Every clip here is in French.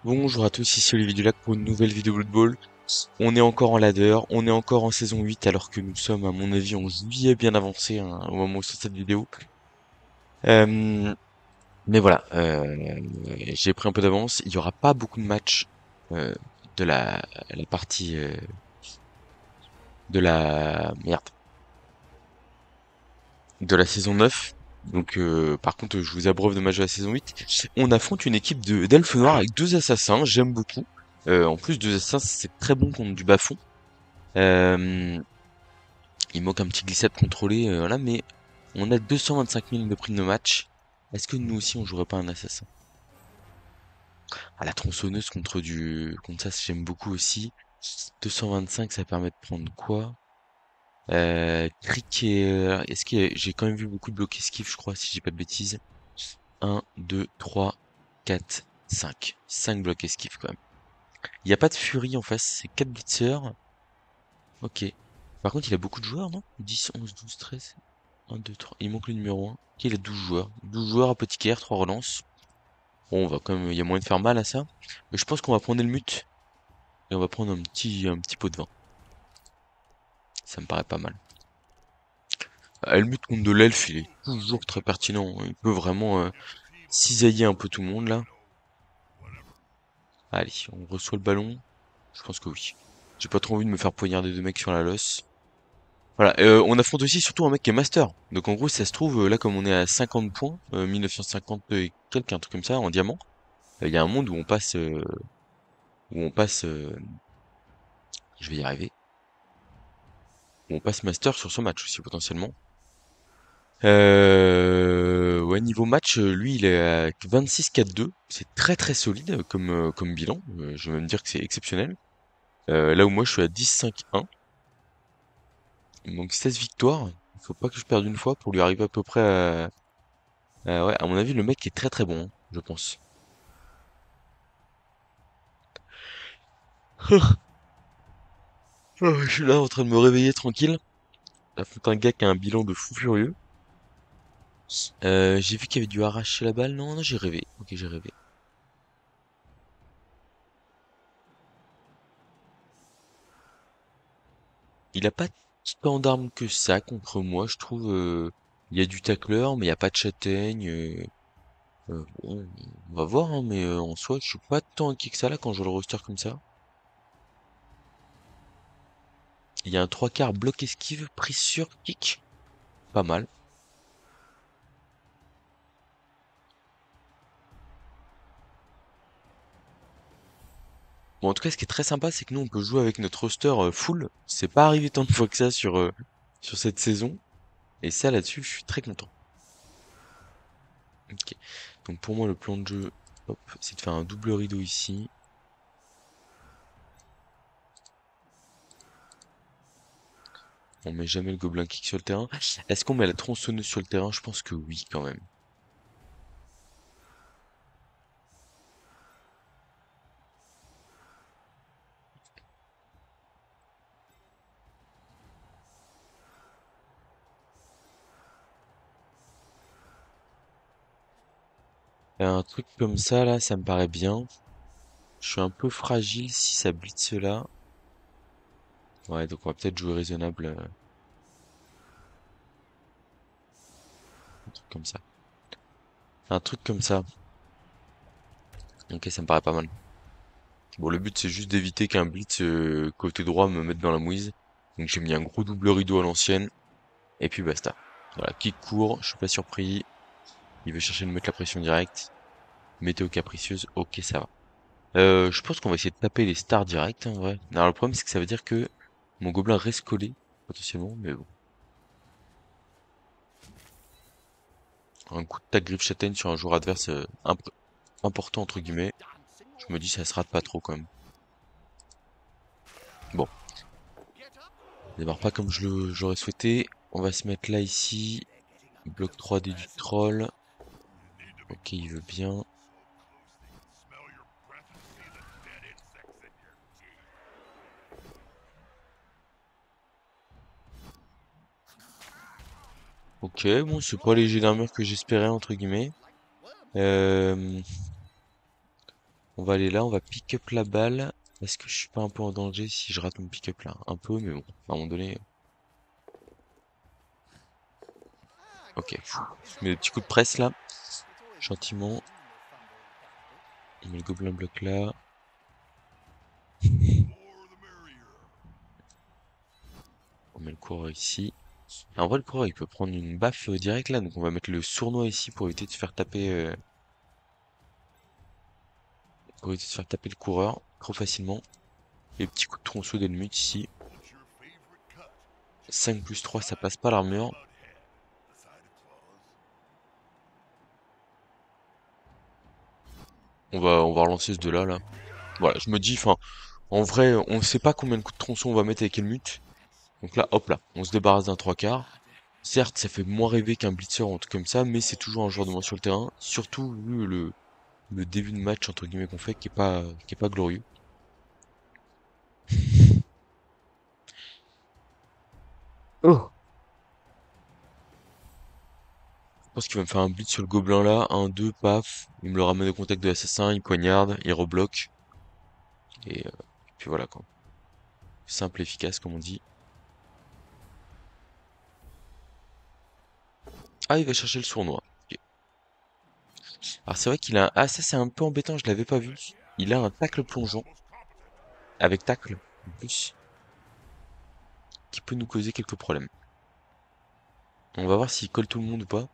Bonjour à tous, ici Olivier Dulac pour une nouvelle vidéo Blood Bowl. On est encore en ladder, on est encore en saison 8 alors que nous sommes à mon avis en juillet bien avancé hein, au moment où c'est cette vidéo. Euh, mais voilà, j'ai pris un peu d'avance. Il y aura pas beaucoup de matchs euh, de la partie de la merde de la saison 9. Donc par contre je vous abreuve de matchs de la saison 8. On affronte une équipe de d'elfes noirs avec deux assassins, j'aime beaucoup. En plus deux assassins c'est très bon contre du bas-fond. Euh, il manque un petit glissade contrôlé, voilà, mais on a 225 000 de prix de nos matchs. Est-ce que nous aussi on jouerait pas un assassin? Ah, la tronçonneuse contre ça, j'aime beaucoup aussi. 225, ça permet de prendre quoi? Cric et, j'ai quand même vu beaucoup de blocs esquive, je crois, si j'ai pas de bêtises. 1, 2, 3, 4, 5. 5 blocs esquive quand même. Il n'y a pas de furie en face, c'est 4 blitzers. Ok. Par contre, il a beaucoup de joueurs, non? 10, 11, 12, 13. 1, 2, 3. Il manque le numéro 1. Ok, il a 12 joueurs. 12 joueurs apothicaire, 3 relances. Bon, on va quand même, il y a moyen de faire mal à ça. Mais je pense qu'on va prendre le mute. Et on va prendre un petit pot de vin. Ça me paraît pas mal. Helmut contre de l'elfe, il est toujours très pertinent. Il peut vraiment cisailler un peu tout le monde là. Allez, on reçoit le ballon. Je pense que oui. J'ai pas trop envie de me faire poignarder deux mecs sur la losse. Voilà, on affronte aussi surtout un mec qui est master. Donc en gros, si ça se trouve, là comme on est à 50 points, 1950 et quelques, un truc comme ça, en diamant, il y a un monde où on passe, je vais y arriver, où on passe master sur ce match aussi potentiellement. Ouais, niveau match, lui, il est à 26-4-2. C'est très très solide comme bilan. Je vais même dire que c'est exceptionnel. Là où moi, je suis à 10-5-1. Donc 16 victoires. Il faut pas que je perde une fois pour lui arriver à peu près ouais, à mon avis, le mec est très très bon, hein, je pense. Je suis là en train de me réveiller tranquille. J'affronte un gars qui a un bilan de fou furieux. J'ai vu qu'il y avait dû arracher la balle. Non, non, j'ai rêvé. Ok, j'ai rêvé. Il a pas tant d'armes que ça contre moi, je trouve. Il y a du tacleur, mais il y a pas de châtaigne. Bon, on va voir, hein, mais en soi, je suis pas tant inquiet que ça là quand je vois le roster comme ça. Il y a un trois quarts bloc esquive, prise sur kick. Pas mal. Bon, en tout cas, ce qui est très sympa, c'est que nous, on peut jouer avec notre roster full. C'est pas arrivé tant de fois que ça sur cette saison. Et ça, là-dessus, je suis très content. Ok. Donc pour moi, le plan de jeu, hop, c'est de faire un double rideau ici. On met jamais le gobelin kick sur le terrain. Est-ce qu'on met la tronçonneuse sur le terrain? Je pense que oui, quand même. Un truc comme ça, là, ça me paraît bien. Je suis un peu fragile si ça blitz là. Ouais, donc on va peut-être jouer raisonnable. Un truc comme ça. Un truc comme ça. Ok, ça me paraît pas mal. Bon, le but, c'est juste d'éviter qu'un blitz côté droit me mette dans la mouise. Donc j'ai mis un gros double rideau à l'ancienne. Et puis basta. Voilà, kick court, je suis pas surpris. Il veut chercher de mettre la pression directe. Météo capricieuse, ok, ça va. Je pense qu'on va essayer de taper les stars directes, en vrai. Alors le problème, c'est que ça veut dire que mon gobelin reste collé, potentiellement, mais bon. Un coup de tac griffe châtaigne sur un joueur adverse important, entre guillemets. Je me dis, ça se rate pas trop, quand même. Bon, ça démarre pas comme j'aurais souhaité. On va se mettre là, ici. Bloc 3D du troll. Ok, il veut bien. Ok, bon, c'est pas léger d'armure que j'espérais, entre guillemets. Euh, On va aller là, on va pick up la balle. Est-ce que je suis pas un peu en danger si je rate mon pick up là? Un peu, mais bon, à un moment donné. Ok. Je mets des petits coups de presse là, gentiment. On met le gobelin bloc là. On met le coureur ici. En vrai, le coureur il peut prendre une baffe direct là, donc on va mettre le sournois ici pour éviter de se faire taper. Pour éviter de se faire taper le coureur trop facilement. Les petits coups de tronçon d'ennemi ici. 5 plus 3, ça passe pas l'armure. On va relancer ce 2 là, là. Voilà, je me dis, enfin, en vrai, on sait pas combien de coups de tronçon on va mettre avec Helmut. Donc là, hop là, on se débarrasse d'un 3/4. Certes, ça fait moins rêver qu'un blitzer ou un truc comme ça, mais c'est toujours un joueur de moins sur le terrain. Surtout vu le début de match, entre guillemets, qu'on fait, qui est pas glorieux. Oh. Je pense qu'il va me faire un blitz sur le gobelin là, un 2 paf. Il me le ramène au contact de l'assassin, il poignarde, il rebloque. Et puis voilà quoi. Simple, efficace, comme on dit. Ah, il va chercher le sournois. Ok. Alors c'est vrai qu'il a un... Ah, ça c'est un peu embêtant, je l'avais pas vu. Il a un tacle plongeant, avec tacle, en plus, qui peut nous causer quelques problèmes. On va voir s'il colle tout le monde ou pas.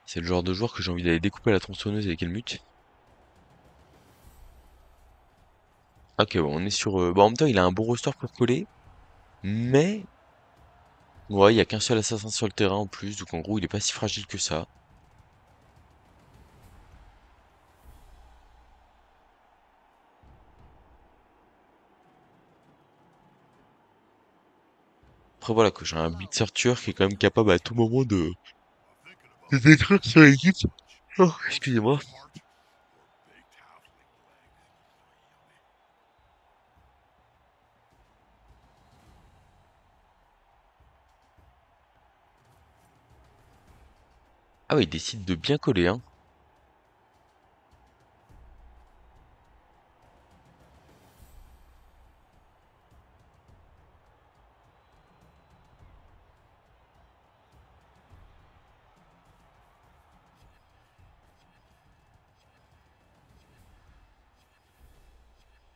C'est le genre de joueur que j'ai envie d'aller découper à la tronçonneuse avec Helmut. Ok, bon, on est sur... Bon, en même temps, il a un bon roster pour coller, mais... Ouais, il y a qu'un seul assassin sur le terrain en plus, donc en gros, il est pas si fragile que ça. Après voilà, que j'ai un blitzer tueur qui est quand même capable à tout moment de détruire sur l'équipe. Oh, excusez-moi. Ah ouais, il décide de bien coller, hein.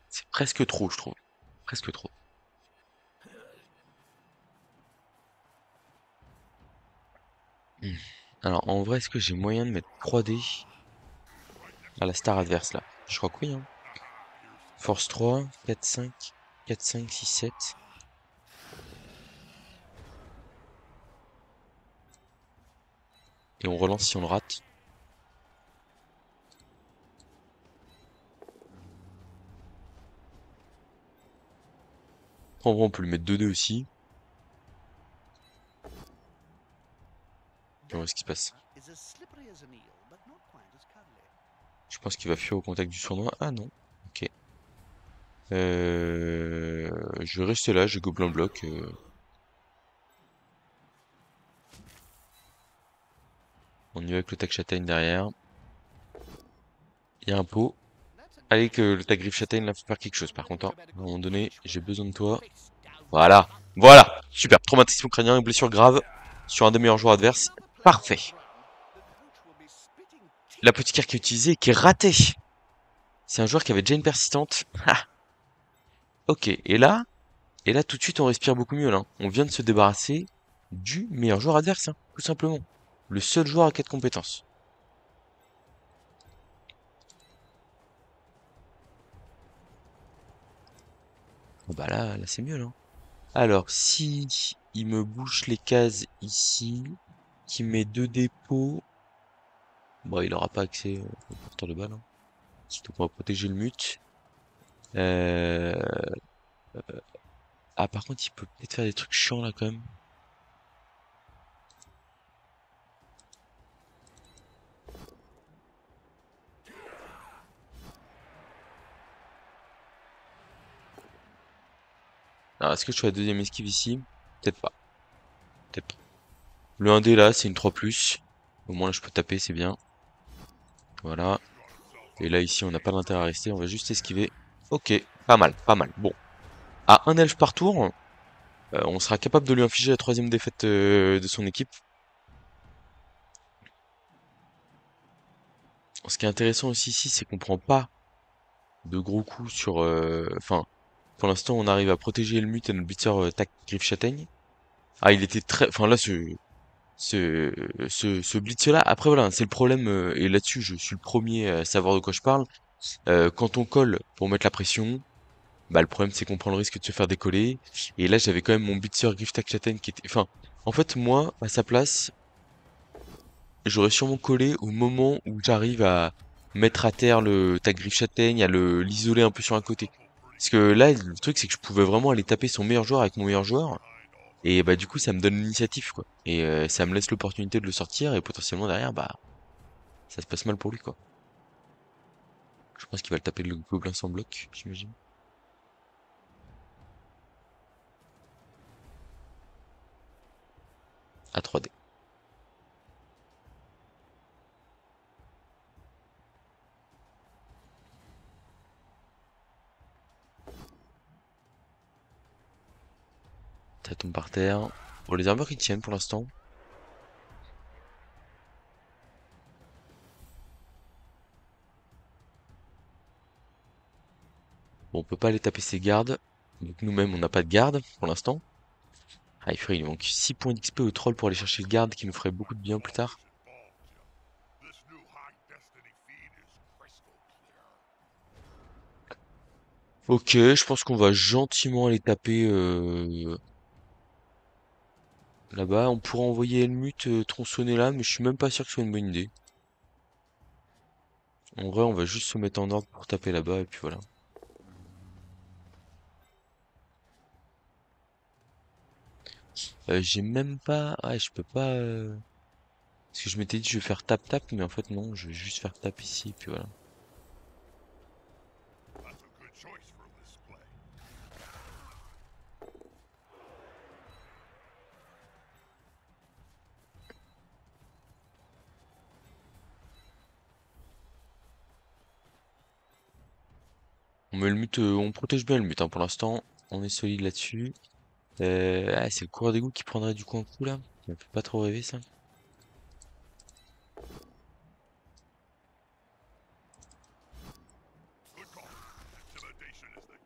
C'est presque trop, je trouve. Presque trop. Hmm. Alors, en vrai, est-ce que j'ai moyen de mettre 3D à la star adverse, là? Je crois que oui, hein. Force 3, 4, 5, 4, 5, 6, 7. Et on relance si on le rate. En vrai, on peut lui mettre 2-2 aussi. Et on voit ce qui se passe. Je pense qu'il va fuir au contact du sournois. Ah non. Ok. Je vais rester là, je gobelin bloc. On y va avec le tag châtaigne derrière. Il y a un pot. Allez que le tag griffe châtaigne là faut faire quelque chose par contre, hein. À un moment donné, j'ai besoin de toi. Voilà. Voilà. Super. Traumatisme crânien et blessure grave sur un des meilleurs joueurs adverses. Parfait. L'apothicaire qui est utilisé et qui est raté. C'est un joueur qui avait déjà une persistante. Ah. Ok. Et là tout de suite on respire beaucoup mieux là. On vient de se débarrasser du meilleur joueur adverse, hein, tout simplement. Le seul joueur à 4 compétences. Bon bah là c'est mieux là. Alors si il me bouche les cases ici, qui met 2 dépôts, bon il aura pas accès au porteur de balle, hein. Donc on va protéger le mute. Euh... Ah par contre il peut peut-être faire des trucs chiants là quand même. Alors, est-ce que je fais la deuxième esquive ici? Peut-être pas. Peut-être pas. Le 1D là, c'est une 3+. Au moins là, je peux taper, c'est bien. Voilà. Et là, ici, on n'a pas d'intérêt à rester. On va juste esquiver. Ok, pas mal, pas mal. Bon. À un elfe par tour, on sera capable de lui infliger la troisième défaite de son équipe. Ce qui est intéressant aussi ici, c'est qu'on prend pas de gros coups sur... Enfin, pour l'instant, on arrive à protéger Helmut et notre blitzer tac griffe châtaigne. Ah, il était très... Enfin là, ce, ce blitz-là, après voilà, c'est le problème, et là-dessus, je suis le premier à savoir de quoi je parle. Quand on colle pour mettre la pression, bah le problème c'est qu'on prend le risque de se faire décoller. Et là, j'avais quand même mon blitzer griffe tac châtaigne qui était... Enfin, en fait, moi, à sa place, j'aurais sûrement collé au moment où j'arrive à mettre à terre le tag griffe châtaigne, à l'isoler un peu sur un côté. Parce que là, le truc, c'est que je pouvais vraiment aller taper son meilleur joueur avec mon meilleur joueur. Et bah du coup, ça me donne l'initiative, quoi. Et ça me laisse l'opportunité de le sortir, et potentiellement derrière, bah, ça se passe mal pour lui, quoi. Je pense qu'il va le taper le gobelin sans bloc, j'imagine. À 3D. Ça tombe par terre. Bon, les armures qui tiennent pour l'instant. Bon, on peut pas aller taper ses gardes. Donc nous-mêmes, on n'a pas de garde pour l'instant. Ah, il manque 6 points d'XP au troll pour aller chercher le garde qui nous ferait beaucoup de bien plus tard. Ok, je pense qu'on va gentiment aller taper là-bas. On pourra envoyer Helmut tronçonner là, mais je suis même pas sûr que ce soit une bonne idée. En vrai, on va juste se mettre en ordre pour taper là-bas, et puis voilà. J'ai même pas... Ah, je peux pas... Parce que je m'étais dit je vais faire tap-tap, mais en fait non, je vais juste faire tap ici, et puis voilà. On met le mute, on protège bien le mute, hein, pour l'instant. On est solide là-dessus. Ah, c'est le coureur d'égout qui prendrait du coup un coup là. Ça me fait pas trop rêver ça.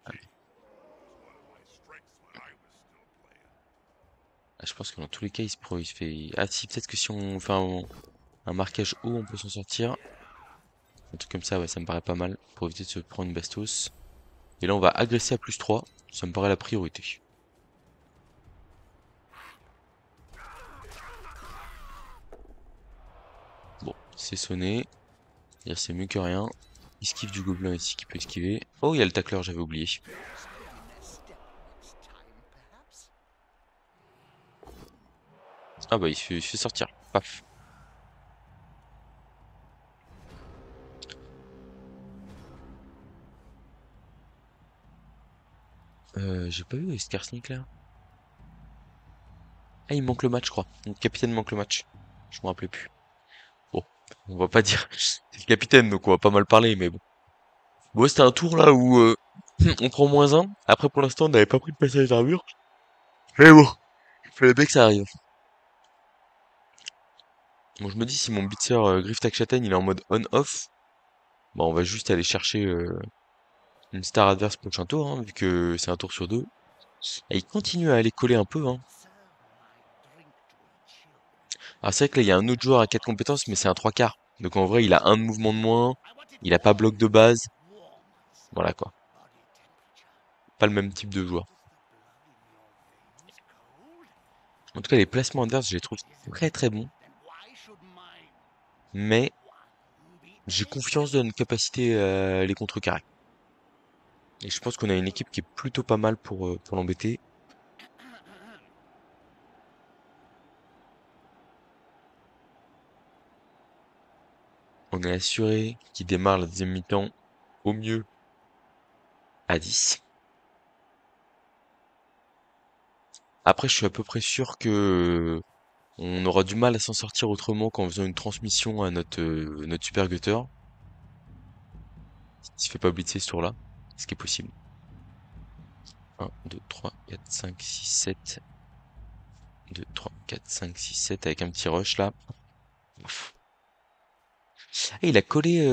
Allez. Ah, je pense que dans tous les cas, il se fait... Ah si, peut-être que si on fait un marquage haut, on peut s'en sortir. Un truc comme ça, ouais, ça me paraît pas mal. Pour éviter de se prendre une bastos. Et là, on va agresser à +3. Ça me paraît la priorité. Bon, c'est sonné. C'est mieux que rien. Esquive du gobelin ici qui peut esquiver. Oh, il y a le tacleur, j'avais oublié. Ah bah, il fait sortir. Paf. J'ai pas vu Skarsnik là. Ah, il manque le match, je crois. Le capitaine manque le match. Je me rappelais plus. Bon, on va pas dire. C'est le capitaine, donc on va pas mal parler, mais bon. Bon, c'était un tour là où on prend -1. Après, pour l'instant, on n'avait pas pris de passage d'armure. Mais bon, il fallait bien que ça arrive. Bon, je me dis, si mon blitzer Griff Tac Châtaigne il est en mode on-off, bah on va juste aller chercher une star adverse prochain tour, hein, vu que c'est un tour sur deux. Et il continue à aller coller un peu, hein. Alors c'est vrai que là, il y a un autre joueur à 4 compétences, mais c'est un 3/4. Donc en vrai, il a un de mouvement de moins, il a pas bloc de base. Voilà quoi. Pas le même type de joueur. En tout cas, les placements adverses, je les trouve très très bons. Mais j'ai confiance dans notre capacité à les contrecarrer. Et je pense qu'on a une équipe qui est plutôt pas mal pour l'embêter. On est assuré qu'il démarre la deuxième mi-temps au mieux à 10. Après, je suis à peu près sûr que on aura du mal à s'en sortir autrement qu'en faisant une transmission à notre super gutter. S'il se fait pas blitzer ce tour-là, ce qui est possible. 1, 2, 3, 4, 5, 6, 7. 2, 3, 4, 5, 6, 7 avec un petit rush là. Ouf. Ah, il a collé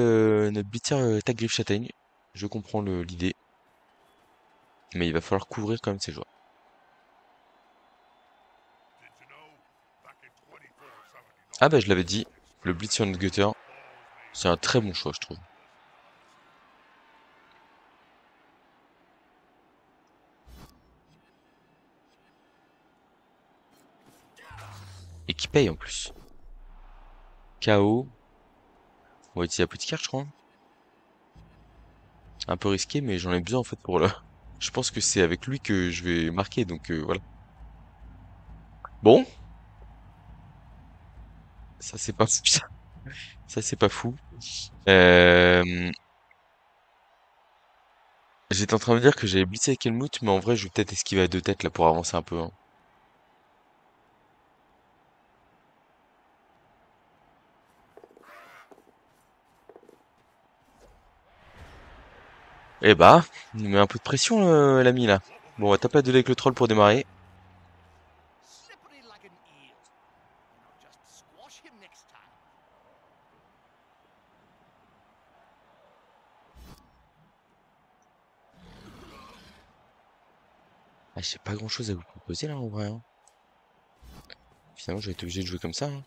notre blitzer tag Griff Châtaigne. Je comprends l'idée. Mais il va falloir couvrir quand même ces joueurs. Ah bah je l'avais dit, le blitz sur notre gutter, c'est un très bon choix je trouve. Et qui paye en plus. KO. On va utiliser apothicaire je crois. Un peu risqué mais j'en ai besoin en fait pour le... Je pense que c'est avec lui que je vais marquer donc voilà. Bon, ça c'est pas fou ça. Ça c'est pas fou. Euh... J'étais en train de me dire que j'avais blitzé avec Helmut mais en vrai je vais peut-être esquiver à deux têtes là pour avancer un peu, hein. Eh bah, il nous met un peu de pression l'ami là. Bon on va taper à deux avec le troll pour démarrer. Ah, j'ai pas grand chose à vous proposer là en vrai, hein. Finalement je vais être obligé de jouer comme ça, hein.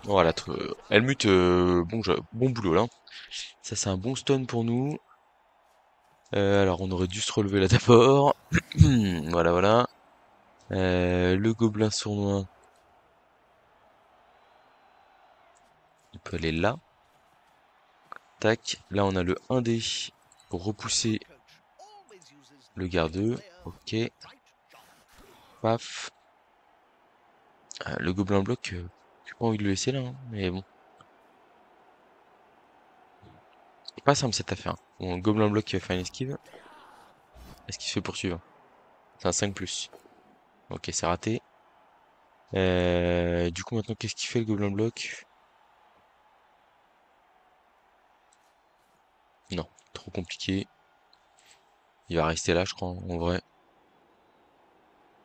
Voilà, Helmut, bon boulot là. Ça c'est un bon stun pour nous. Alors on aurait dû se relever là d'abord. Voilà, voilà. Le gobelin sournois, il peut aller là. Tac, là on a le 1D pour repousser le garde. Ok, paf. Le gobelin bloc, j'ai pas envie de le laisser là, hein, mais bon. C'est pas simple cette affaire, hein. Bon, le gobelin bloc qui va faire une esquive. Est-ce qu'il se fait poursuivre? C'est un 5+. Ok, c'est raté. Du coup maintenant qu'est-ce qu'il fait le gobelin bloc? Non, trop compliqué. Il va rester là, je crois, en vrai.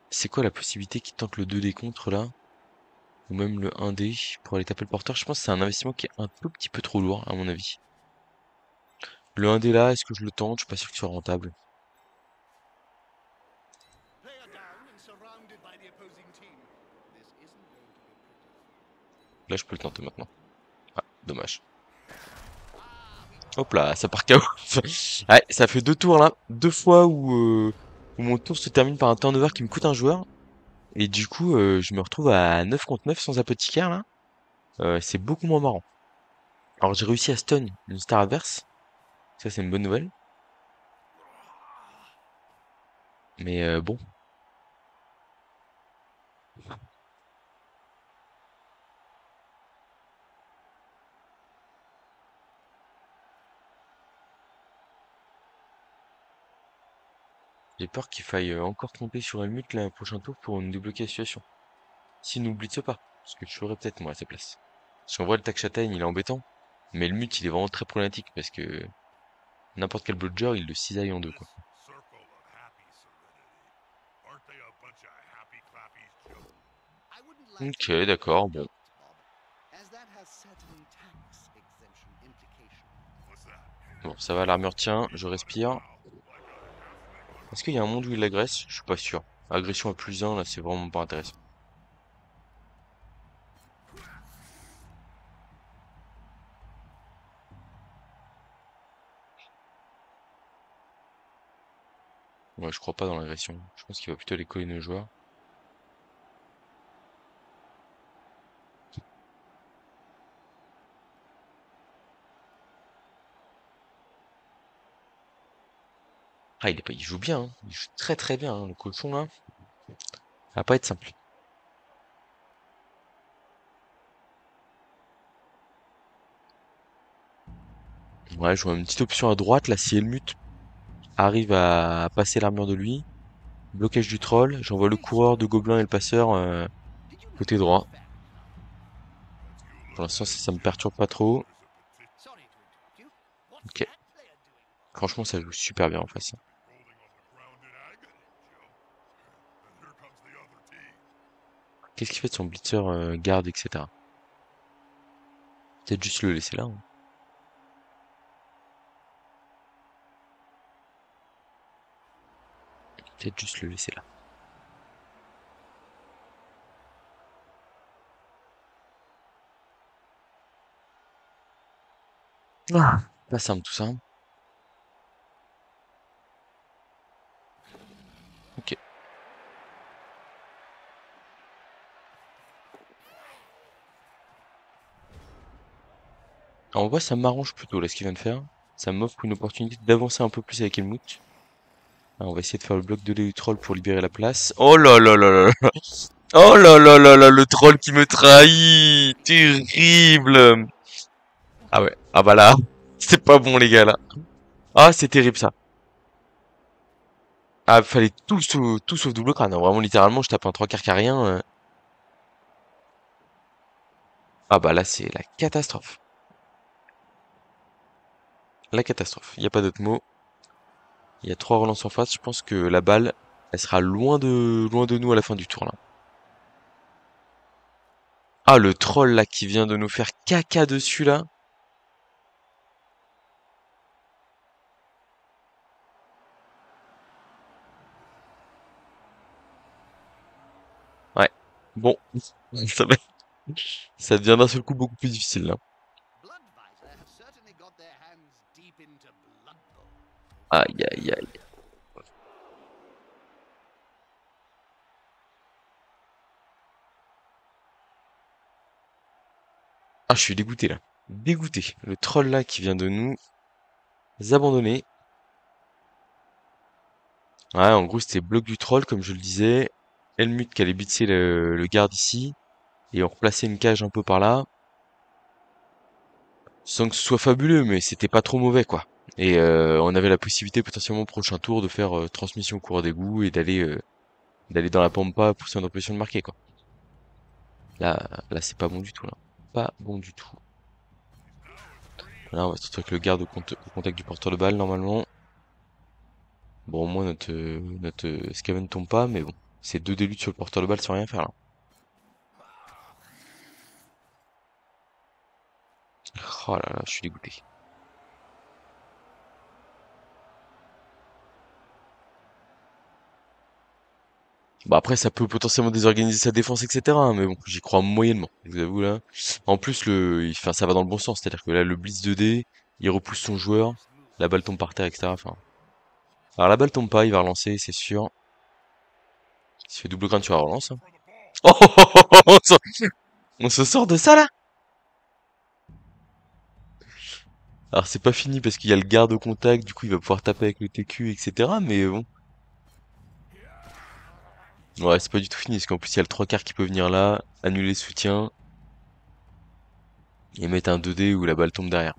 C'est quoi la possibilité qu'il tente le 2D contre là? Ou même le 1D pour aller taper le porteur? Je pense que c'est un investissement qui est un tout petit peu trop lourd, à mon avis. Le 1D là, est-ce que je le tente? Je suis pas sûr qu'il soit rentable. Là, je peux le tenter maintenant. Ah, dommage. Hop là, ça part KO. Ouais, ça fait deux tours là. Deux fois où mon tour se termine par un turnover qui me coûte un joueur. Et du coup, je me retrouve à 9 contre 9 sans apothicaire là. C'est beaucoup moins marrant. Alors j'ai réussi à stun une star adverse. Ça c'est une bonne nouvelle. Mais bon, j'ai peur qu'il faille encore tromper sur Helmut là, le prochain tour pour nous débloquer la situation. S'il nous blitze pas. Ce que je ferais peut-être moi à sa place. Parce qu'en vrai le tac châtaigne il est embêtant. Mais le mut il est vraiment très problématique parce que n'importe quel bludger il le cisaille en deux quoi. Ok, d'accord, bon. Bon, ça va, l'armure tient, je respire. Est-ce qu'il y a un monde où il l'agresse? Je suis pas sûr. Agression à +1, là, c'est vraiment pas intéressant. Ouais, je crois pas dans l'agression. Je pense qu'il va plutôt les coller nos joueurs. Ah, il joue bien, hein. Il joue très très bien, hein, le cochon, là. Ça va pas être simple. Ouais, je vois une petite option à droite, là, si Helmut arrive à passer l'armure de lui. Blocage du troll. J'envoie le coureur de gobelins et le passeur côté droit. Pour l'instant, ça me perturbe pas trop. Ok. Franchement, ça joue super bien en face. Qu'est-ce qu'il fait de son blitzer garde, etc. Peut-être juste le laisser là, hein. Peut-être juste le laisser là. Ah. Pas simple tout ça, hein. Ok. En vrai, ça m'arrange plutôt là ce qu'il vient de faire. Ça m'offre une opportunité d'avancer un peu plus avec Helmut. Ah, on va essayer de faire le bloc de du troll pour libérer la place. Oh là là là là là. Oh là là là là, le troll qui me trahit. Terrible. Ah ouais. Ah bah là, c'est pas bon les gars là. Ah, c'est terrible ça. Ah, fallait tout sauf double crâne, hein. Vraiment, littéralement, je tape un trois quarts carrien. Ah bah là, c'est la catastrophe. La catastrophe. Il y a pas d'autre mot. Il y a trois relances en face. Je pense que la balle, elle sera loin de nous à la fin du tour là. Ah, le troll là qui vient de nous faire caca dessus là. Ouais. Bon. Ça va- ça devient d'un seul coup beaucoup plus difficile là. Aïe aïe aïe. Ah, je suis dégoûté là. Dégoûté. Le troll là qui vient de nous abandonner. Ouais, en gros, c'était bloc du troll, comme je le disais. Helmut qui allait blitzer le garde ici. Et on replaçait une cage un peu par là. Sans que ce soit fabuleux, mais c'était pas trop mauvais, quoi. Et on avait la possibilité potentiellement au prochain tour de faire transmission au cours d'égout et d'aller dans la pampa pour faire une opposition de marquer, quoi. Là, c'est pas bon du tout, là. Pas bon du tout. Là, on va se retrouver avec le garde au contact du porteur de balle, normalement. Bon, au moins, notre Skaven tombe pas, mais bon. C'est deux déluts sur le porteur de balle sans rien faire, là. Oh là là, je suis dégoûté. Bah après, ça peut potentiellement désorganiser sa défense, etc., hein, mais bon, j'y crois moyennement, je vous avoue, là. En plus, enfin, ça va dans le bon sens, c'est-à-dire que là, le blitz 2D, il repousse son joueur, la balle tombe par terre, etc., enfin. Alors la balle tombe pas, il va relancer, c'est sûr. Il se fait double grind sur la relance, hein. Oh, oh, oh, oh, oh, on se sort de ça, là? Alors c'est pas fini parce qu'il y a le garde au contact, du coup il va pouvoir taper avec le TQ, etc., mais bon. Ouais, c'est pas du tout fini, parce qu'en plus il y a le trois quarts qui peut venir là, annuler le soutien, et mettre un 2D où la balle tombe derrière.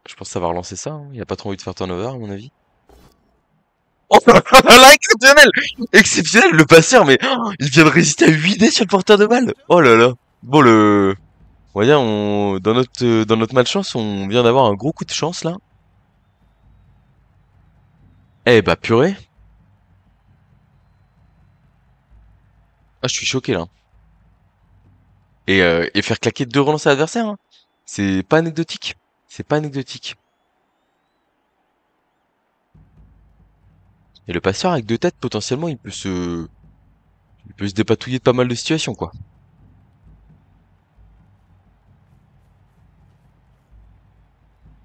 Je pense que ça va relancer ça, hein. Il a pas trop envie de faire turnover, à mon avis. Oh là, exceptionnel! Exceptionnel, le passeur, mais il vient de résister à 8 dés sur le porteur de balle. Oh là là. Bon, on va dire, dans notre malchance, on vient d'avoir un gros coup de chance, là. Eh bah, purée. Ah, je suis choqué, là. Et faire claquer deux relances à l'adversaire, hein. C'est pas anecdotique. C'est pas anecdotique. Et le passeur, avec deux têtes, potentiellement, il peut se dépatouiller de pas mal de situations, quoi.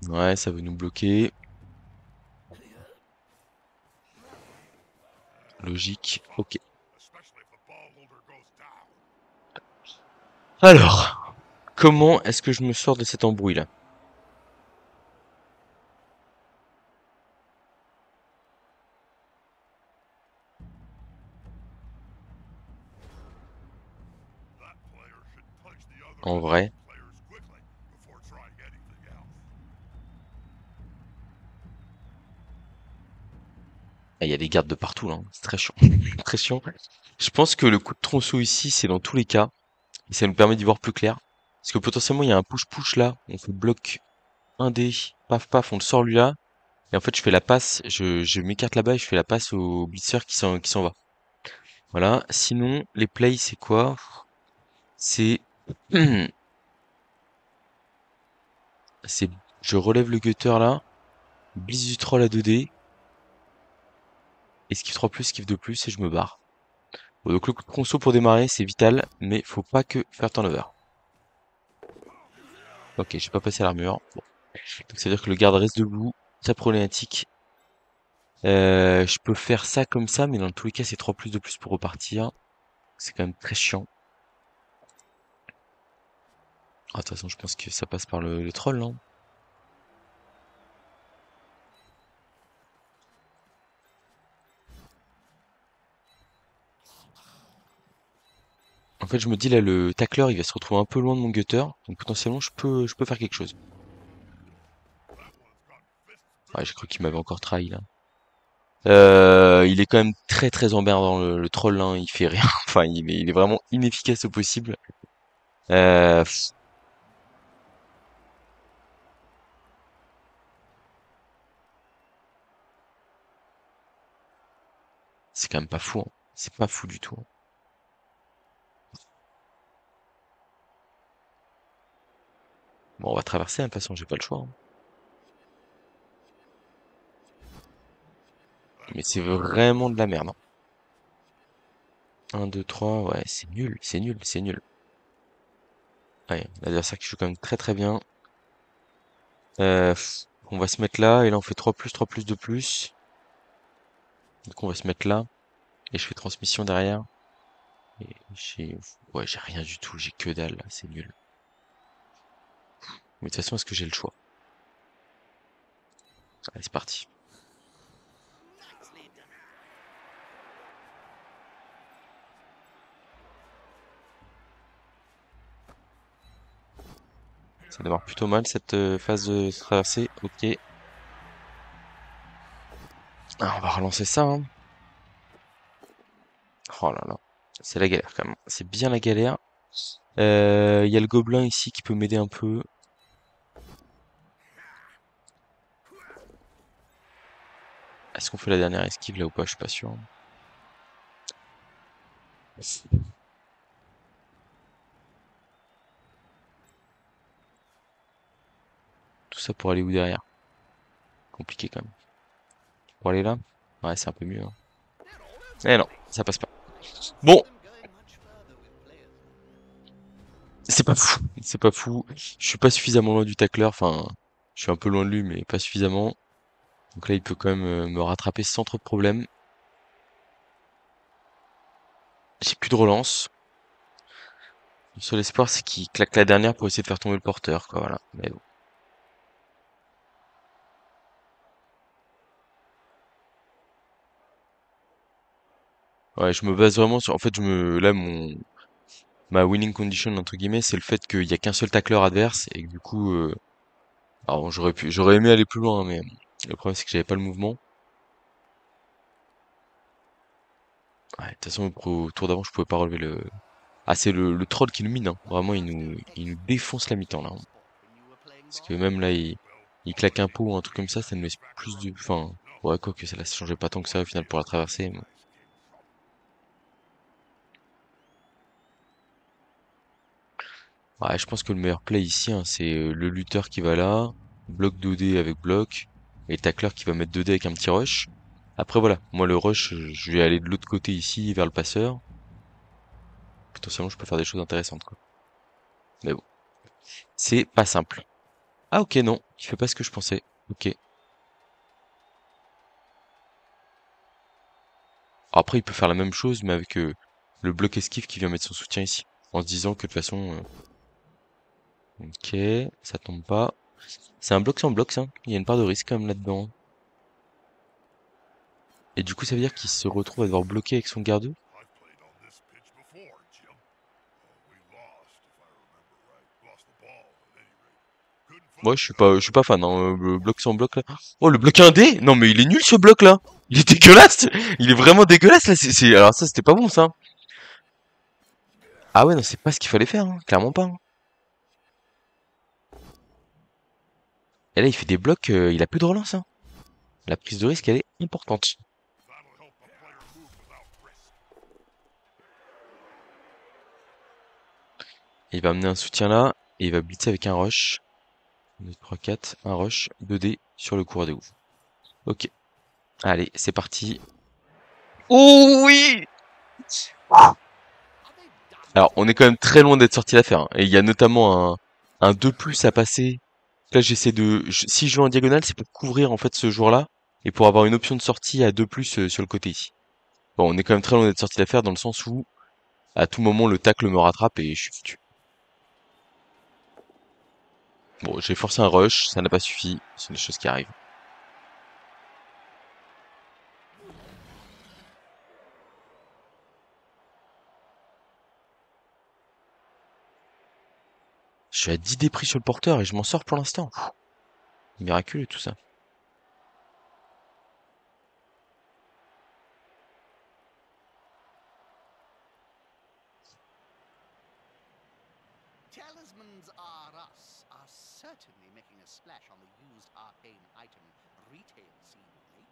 Ouais, ça veut nous bloquer. Logique. Ok. Alors, comment est-ce que je me sors de cet embrouille-là? En vrai. Ah, il y a des gardes de partout là, hein. C'est très chiant. Très chiant. Je pense que le coup de tronçon ici, c'est dans tous les cas. Et ça nous permet d'y voir plus clair. Parce que potentiellement, il y a un push-push là. On fait bloc 1D. Paf paf, on le sort lui là. Et en fait, je fais la passe. Je m'écarte là-bas et je fais la passe au blitzer qui s'en va. Voilà. Sinon, les plays, c'est quoi? C'est... c'est... Je relève le gutter là. Blitz du troll à 2D. Esquive 3+, esquive 2+, et je me barre. Bon, donc le coup de conso pour démarrer, c'est vital, mais faut pas que faire turnover. Ok, j'ai pas passé l'armure. Bon. Donc ça veut dire que le garde reste debout. Très problématique. Je peux faire ça comme ça, mais dans tous les cas, c'est 3+ de plus pour repartir. C'est quand même très chiant. Ah, de toute façon, je pense que ça passe par le troll, non? En fait, je me dis là, le tacleur, il va se retrouver un peu loin de mon gutter, donc potentiellement, je peux faire quelque chose. Ouais, j'ai cru qu'il m'avait encore trahi là. Il est quand même très très emmerdant le troll, hein, il fait rien. Enfin, il est vraiment inefficace au possible. Pff, c'est quand même pas fou, hein. C'est pas fou du tout, hein. Bon, on va traverser, hein, de toute façon, j'ai pas le choix, hein. Mais c'est vraiment de la merde, hein. 1, 2, 3, ouais, c'est nul, c'est nul, c'est nul. Ouais, l'adversaire qui joue quand même très très bien. On va se mettre là, et là on fait 3+, 3+, 2+. Donc on va se mettre là, et je fais transmission derrière. Et ouais, j'ai rien du tout, j'ai que dalle, là, c'est nul. Mais de toute façon, est-ce que j'ai le choix? Allez, c'est parti. Ça démarre plutôt mal cette phase de traversée. Ok. Ah, on va relancer ça, hein. Oh là là. C'est la galère quand même. C'est bien la galère. Il y a le gobelin ici qui peut m'aider un peu. Est-ce qu'on fait la dernière esquive là ou pas? Je suis pas sûr. Tout ça pour aller où derrière? Compliqué quand même. Pour aller là? Ouais, c'est un peu mieux, hein. Eh non, ça passe pas. Bon, c'est pas fou. C'est pas fou. Je suis pas suffisamment loin du tacleur. Enfin, je suis un peu loin de lui, mais pas suffisamment. Donc là, il peut quand même me rattraper sans trop de problèmes. J'ai plus de relance. Le seul espoir, c'est qu'il claque la dernière pour essayer de faire tomber le porteur, quoi, voilà. Mais bon. Ouais, je me base vraiment sur, en fait, là, ma winning condition, entre guillemets, c'est le fait qu'il y a qu'un seul tacleur adverse, et que du coup, alors j'aurais aimé aller plus loin, hein, mais le problème, c'est que j'avais pas le mouvement. Ouais, de toute façon, au tour d'avant, je pouvais pas relever le... Ah, c'est le troll qui nous mine, hein. Vraiment, il nous défonce la mi-temps, là, hein. Parce que même là, il claque un pot ou un truc comme ça nous laisse plus de... Enfin, ouais, quoi que ça ne changeait pas tant que ça, au final, pour la traverser. Ouais, je pense que le meilleur play ici, hein, c'est le lutteur qui va là, bloc 2D avec bloc, et tacler qui va mettre 2D avec un petit rush. Après voilà, moi le rush, je vais aller de l'autre côté ici, vers le passeur. Potentiellement, je peux faire des choses intéressantes, quoi. Mais bon, c'est pas simple. Ah ok, non, il fait pas ce que je pensais. Ok. Après, il peut faire la même chose, mais avec le bloc esquive qui vient mettre son soutien ici. En se disant que de toute façon... ok, ça tombe pas. C'est un bloc sans bloc, ça. Il y a une part de risque quand même là-dedans. Et du coup, ça veut dire qu'il se retrouve à devoir bloquer avec son garde. Moi, je suis pas fan, hein. Le bloc sans bloc, là. Oh, le bloc indé? Non, mais il est nul, ce bloc-là. Il est dégueulasse. Il est vraiment dégueulasse, là. Alors ça, c'était pas bon, ça. Ah ouais, non, c'est pas ce qu'il fallait faire, hein. Clairement pas, hein. Et là, il fait des blocs, il a plus de relance, hein. La prise de risque, elle est importante. Il va amener un soutien là, et il va blitzer avec un rush. 2, 3, 4, un rush, 2D sur le coureur de ouf. Ok. Allez, c'est parti. Oh oui! Alors, on est quand même très loin d'être sorti d'affaire, hein. Et il y a notamment un 2+ à passer. Là, j'essaie si je joue en diagonale, c'est pour couvrir en fait ce joueur-là et pour avoir une option de sortie à 2+ sur le côté ici. Bon, on est quand même très loin d'être sorti d'affaire dans le sens où à tout moment le tacle me rattrape et je suis foutu. Bon, j'ai forcé un rush, ça n'a pas suffi, c'est des choses qui arrivent. Je suis à 10 dépris sur le porteur et je m'en sors pour l'instant. Miraculeux tout ça. Talismans R Us are certainly making a splash on the used arcane item retail scene lately.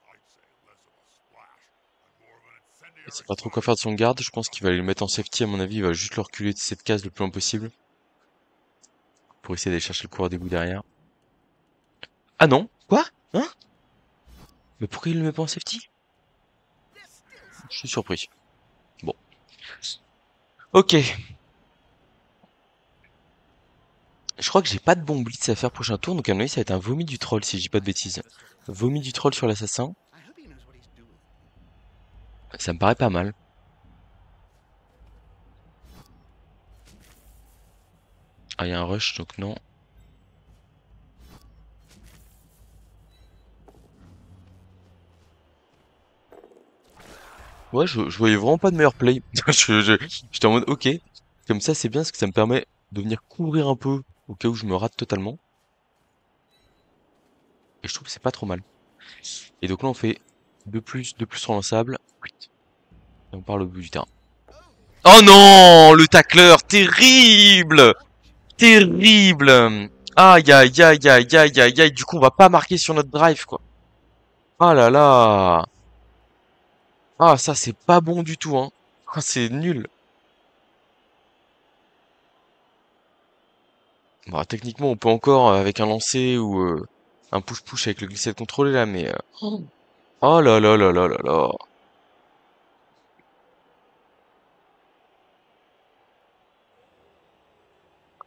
I'd say less of a splash and more of an Il sait incendiary pas trop quoi faire de son garde, je pense qu'il va aller le mettre en safety à mon avis, il va juste le reculer de cette case le plus loin possible. Pour essayer d'aller chercher le coureur d'égout derrière. Ah non? Quoi? Hein? Mais pourquoi il le met pas en safety? Je suis surpris. Bon. Ok. Je crois que j'ai pas de bon blitz à faire prochain tour, donc à mon avis ça va être un vomi du troll si je dis pas de bêtises. Vomi du troll sur l'assassin. I hope he knows what he's doing. Ça me paraît pas mal. Ah, il y a un rush, donc non. Ouais, je voyais vraiment pas de meilleur play. J'étais en mode, ok, comme ça c'est bien parce que ça me permet de venir couvrir un peu au cas où je me rate totalement. Et je trouve que c'est pas trop mal. Et donc là on fait 2+ relançable. Et on part au bout du terrain. Oh non! Le tacleur! Terrible! Terrible! Aïe aïe aïe aïe aïe aïe aïe. Du coup on va pas marquer sur notre drive quoi. Ah là là! Ah ça c'est pas bon du tout hein. Ah, c'est nul. Bon, techniquement, on peut encore, avec un lancer ou un push-push avec le glissade contrôlé là, mais... Oh là là là là là là.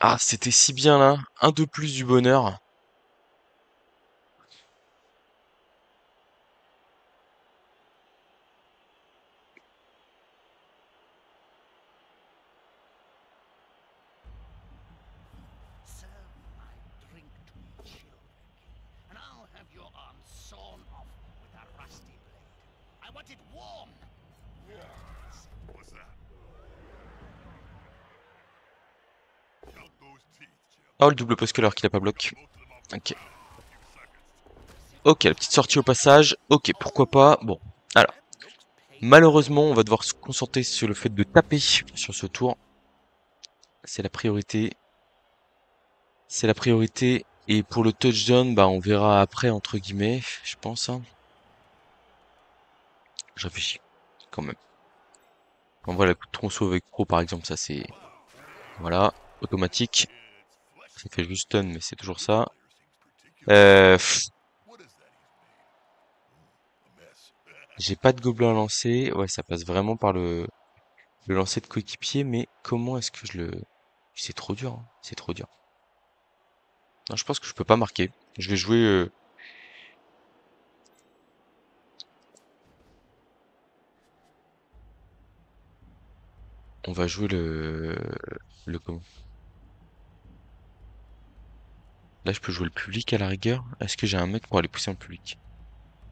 Ah, c'était si bien là. Un de plus du bonheur. Serve my drink to me, children, and I'll have your arm sawn off with a rusty blade. I want it warm. What's that? Count those teeth, Jim. Oh, le double post-color qu'il a pas bloqué. Ok. Ok, la petite sortie au passage. Ok, pourquoi pas. Bon, alors. Malheureusement, on va devoir se concentrer sur le fait de taper sur ce tour. C'est la priorité. C'est la priorité. Et pour le touchdown, bah on verra après, entre guillemets, je pense, hein. Je réfléchis, quand même. On voit la coup de tronçon avec pro, par exemple, ça c'est... Voilà, automatique. Ça fait juste stun, mais c'est toujours ça. Pff, j'ai pas de gobelin à lancer. Ouais, ça passe vraiment par le lancer de coéquipier, mais comment est-ce que je le... C'est trop dur, hein. C'est trop dur. Non, je pense que je peux pas marquer. Je vais jouer... On va jouer le comment? Là, je peux jouer le public à la rigueur. Est-ce que j'ai un mec pour aller pousser en public?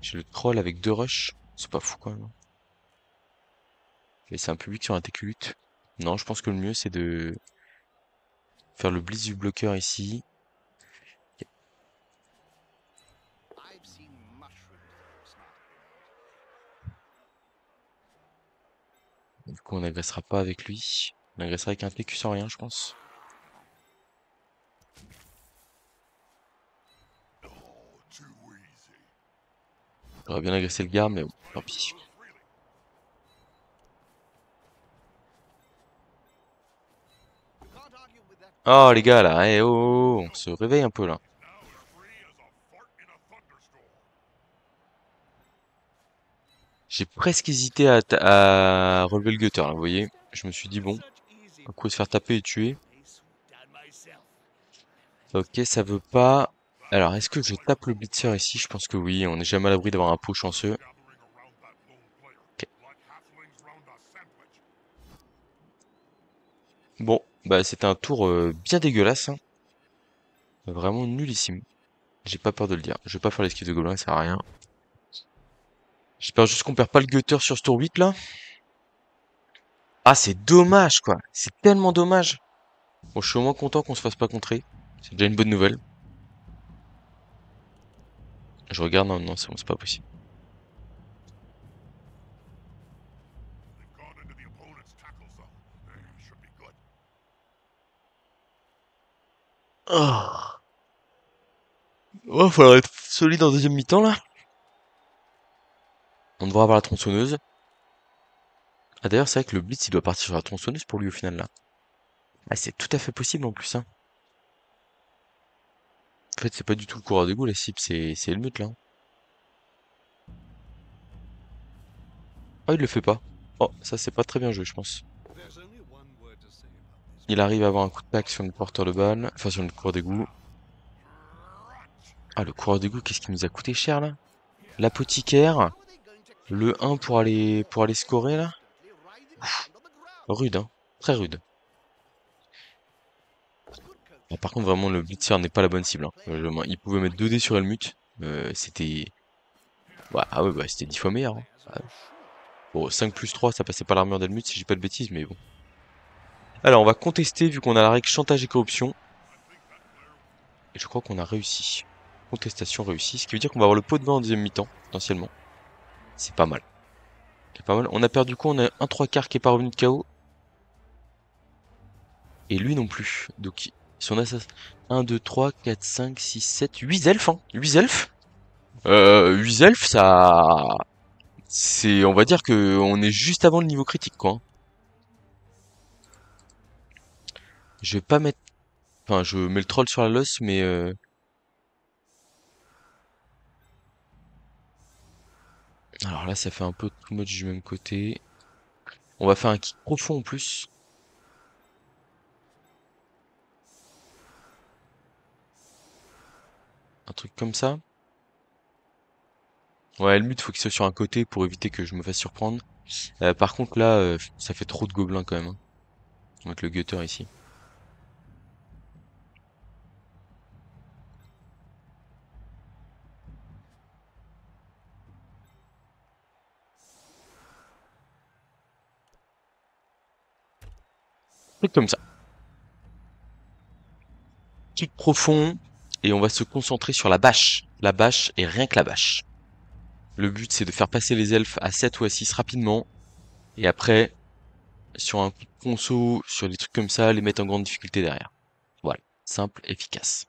J'ai le troll avec 2 rushs. C'est pas fou quand même. Laisser un public sur un TQ8. Non, je pense que le mieux c'est de faire le blitz du bloqueur ici. Du coup, on n'agressera pas avec lui. On agressera avec un PQ sans rien, je pense. J'aurais bien agressé le garde, mais bon, tant pis. Oh, les gars, là, eh, oh, on se réveille un peu, là. J'ai presque hésité à relever le gutter, là, vous voyez. Je me suis dit, bon, un coup de se faire taper et tuer. Ok, ça veut pas. Alors, est-ce que je tape le blitzer ici? Je pense que oui, on n'est jamais à l'abri d'avoir un pot chanceux. Ok. Bon, bah c'était un tour bien dégueulasse, hein. Vraiment nullissime. J'ai pas peur de le dire. Je vais pas faire l'esquive de gobelin, ça sert à rien. J'espère juste qu'on perd pas le gutter sur ce tour 8 là. Ah, c'est dommage quoi. C'est tellement dommage. Bon, je suis au moins content qu'on se fasse pas contrer. C'est déjà une bonne nouvelle. Je regarde, non, non, c'est bon, c'est pas possible. Oh. Oh, faudra être solide en deuxième mi-temps là. On devra avoir la tronçonneuse. Ah d'ailleurs, c'est vrai que le blitz il doit partir sur la tronçonneuse pour lui au final là. Ah, c'est tout à fait possible en plus, hein. En fait, c'est pas du tout le coureur d'égout la cible, c'est Helmut là. Oh, il le fait pas. Oh, ça c'est pas très bien joué, je pense. Il arrive à avoir un coup de pack sur le porteur de balle, enfin sur le coureur d'égout. Ah, le coureur d'égout, qu'est-ce qui nous a coûté cher là? L'apothicaire, le 1 pour aller scorer là. Rude, hein. Très rude. Ah, par contre, vraiment, le blitzer n'est pas la bonne cible, hein. Il pouvait mettre 2 dés sur Helmut. C'était. Ouais, ah ouais, bah, c'était 10 fois meilleur, hein. Ah, bon, 5 plus 3, ça passait pas l'armure d'Helmut si j'ai pas de bêtises, mais bon. Alors, on va contester vu qu'on a la règle chantage et corruption. Et je crois qu'on a réussi. Contestation réussie, ce qui veut dire qu'on va avoir le pot de vin en deuxième mi-temps, potentiellement. C'est pas mal. C'est pas mal. On a perdu quoi? On a un 3/4 qui est pas revenu de KO. Et lui non plus. Donc, son assassin. 1, 2, 3, 4, 5, 6, 7, 8 elfes, hein. 8 elfes. 8 elfes, ça. C'est. On va dire que on est juste avant le niveau critique, quoi, hein. Je vais pas mettre. Enfin, je mets le troll sur la losse, mais. Alors là, ça fait un peu too much du même côté. On va faire un kick profond en plus. Un truc comme ça. Ouais, le but, faut qu'il soit sur un côté pour éviter que je me fasse surprendre. Par contre, là, ça fait trop de gobelins quand même, hein. On va mettre le gutter ici. Truc comme ça. Kick profond. Et on va se concentrer sur la bâche. La bâche et rien que la bâche. Le but, c'est de faire passer les elfes à 7 ou à 6 rapidement. Et après, sur un coup de ponceau, sur des trucs comme ça, les mettre en grande difficulté derrière. Voilà. Simple, efficace.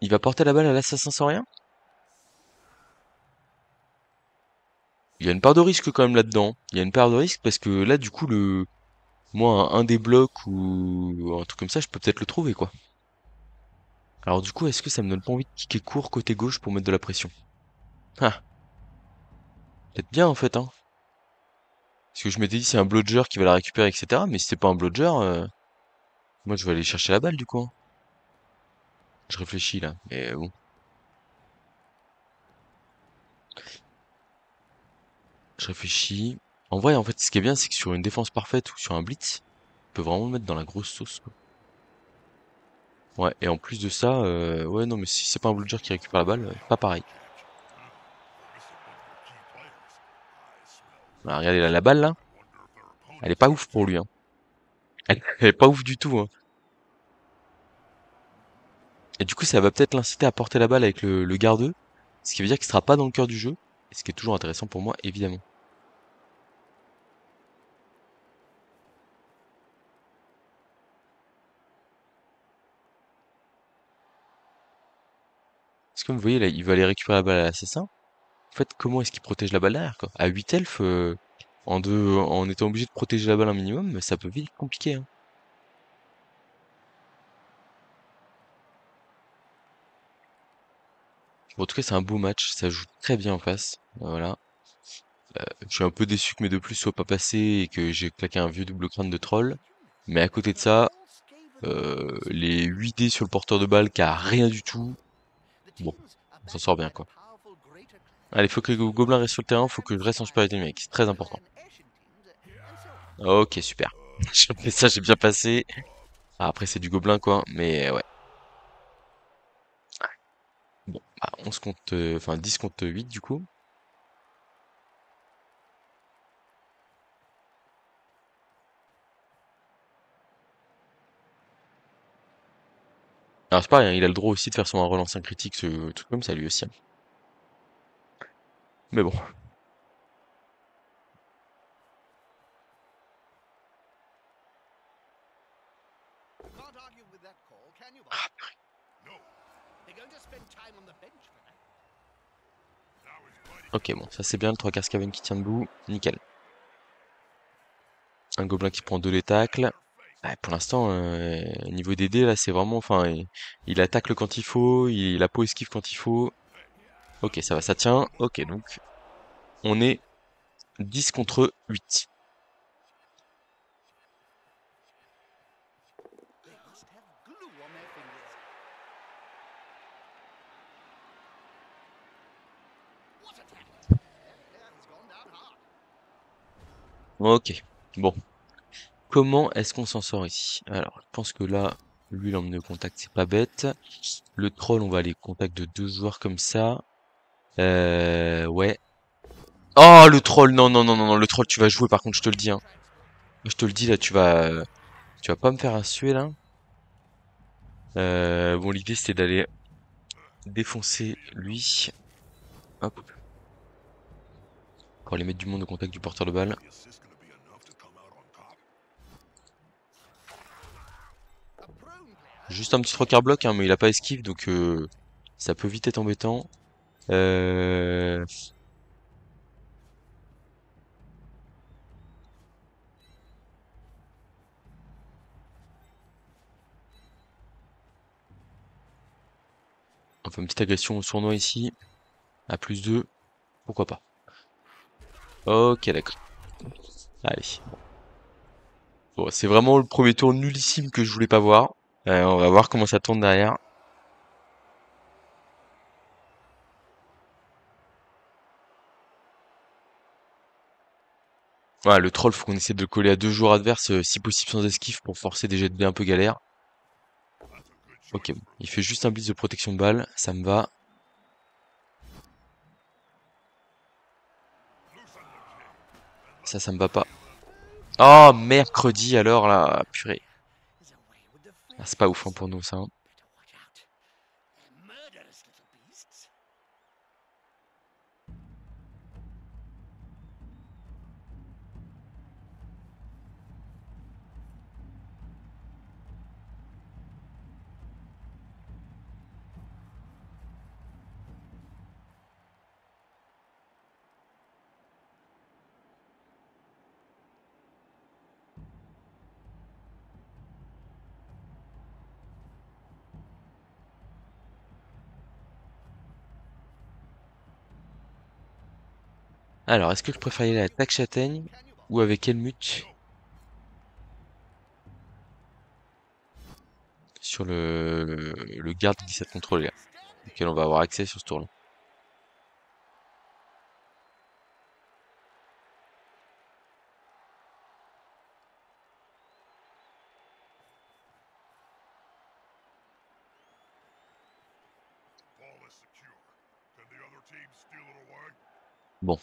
Il va porter la balle à l'assassin sans rien? Il y a une part de risque quand même là-dedans. Il y a une part de risque parce que là, du coup, moi, un des blocs ou un truc comme ça, je peux peut-être le trouver, quoi. Alors du coup, est-ce que ça me donne pas envie de kicker court côté gauche pour mettre de la pression? Ah, peut-être bien en fait, hein. Parce que je m'étais dit c'est un blodger qui va la récupérer, etc. Mais si c'est pas un blodger, moi je vais aller chercher la balle du coup, hein. Je réfléchis là, mais bon. Je réfléchis. En vrai, en fait, ce qui est bien, c'est que sur une défense parfaite ou sur un blitz, on peut vraiment le mettre dans la grosse sauce, quoi. Ouais, et en plus de ça, ouais, non, mais si c'est pas un blodger qui récupère la balle, pas pareil. Ah, regardez là, la balle là, elle est pas ouf pour lui, hein. Elle est pas ouf du tout, hein. Et du coup, ça va peut-être l'inciter à porter la balle avec le garde, ce qui veut dire qu'il sera pas dans le cœur du jeu, et ce qui est toujours intéressant pour moi, évidemment. Parce que comme vous voyez là, il va aller récupérer la balle à l'assassin. En fait, comment est-ce qu'il protège la balle derrière, quoi? À 8 elfes, en étant obligé de protéger la balle un minimum, ça peut vite être compliqué, hein. Bon, en tout cas, c'est un beau match, ça joue très bien en face. Voilà. Je suis un peu déçu que mes deux plus soient pas passés et que j'ai claqué un vieux double crâne de troll. Mais à côté de ça, les 8 dés sur le porteur de balle qui a rien du tout, bon, on s'en sort bien, quoi. Allez, faut que les gobelins restent sur le terrain, faut que je reste en supériorité numérique, c'est très important. Ok, super. J'ai fait ça, j'ai bien passé. Ah, après, c'est du gobelin, quoi, mais ouais. Bon, bah, 11 contre, enfin 10 contre 8 du coup. Alors c'est pareil, hein, il a le droit aussi de faire son relance critique, ce truc comme ça lui aussi, hein. Mais bon. Can't argue with that call, can you, Ah, Bob? No. They're going to spend time on the bench for that. ok, bon, ça c'est bien, le 3 quarts Skaven qui tient debout, nickel. Un gobelin qui prend 2 les tacles. Ouais, pour l'instant, niveau des dés, là, c'est vraiment, enfin, il attaque quand il faut, il a peau esquive quand il faut. Ok, ça va, ça tient. Ok, donc, on est 10 contre 8. They must have glue on their fingers. What a tackle! Yeah, he's gone down hard. Ok, bon. Comment est-ce qu'on s'en sort ici? Alors, je pense que là, lui, l'emmener au contact, c'est pas bête. Le troll, on va aller au contact de 2 joueurs comme ça. Ouais. Oh, le troll, non, non, non, non, non, le troll, tu vas jouer, par contre, je te le dis, hein. Je te le dis, là, tu vas pas me faire un suer, là. Bon, l'idée, c'était d'aller défoncer lui. Hop. Pour aller mettre du monde au contact du porteur de balle. Juste un petit trois quarts bloc, hein, mais il a pas esquive, donc ça peut vite être embêtant. Euh... On fait une petite agression au sournois ici. À plus 2. Pourquoi pas. Ok, d'accord. Allez. Bon, c'est vraiment le premier tour nullissime que je voulais pas voir. On va voir comment ça tourne derrière. Voilà, le troll, faut qu'on essaie de le coller à 2 joueurs adverses, si possible sans esquive, pour forcer des jets de dés un peu galère. Ok, bon. Il fait juste un blitz de protection de balle, ça me va. Ça me va pas. Oh, mercredi alors là, purée. He's away with the Ah, c'est pas ouf hein, flames. pour nous ça, hein. Better watch out. They're murderous little beasts. Alors, est-ce que je préfère y aller à l'attaque châtaigne ou avec Helmut sur le garde qui s'est contrôlé, auquel on va avoir accès sur ce tour-là. Bon,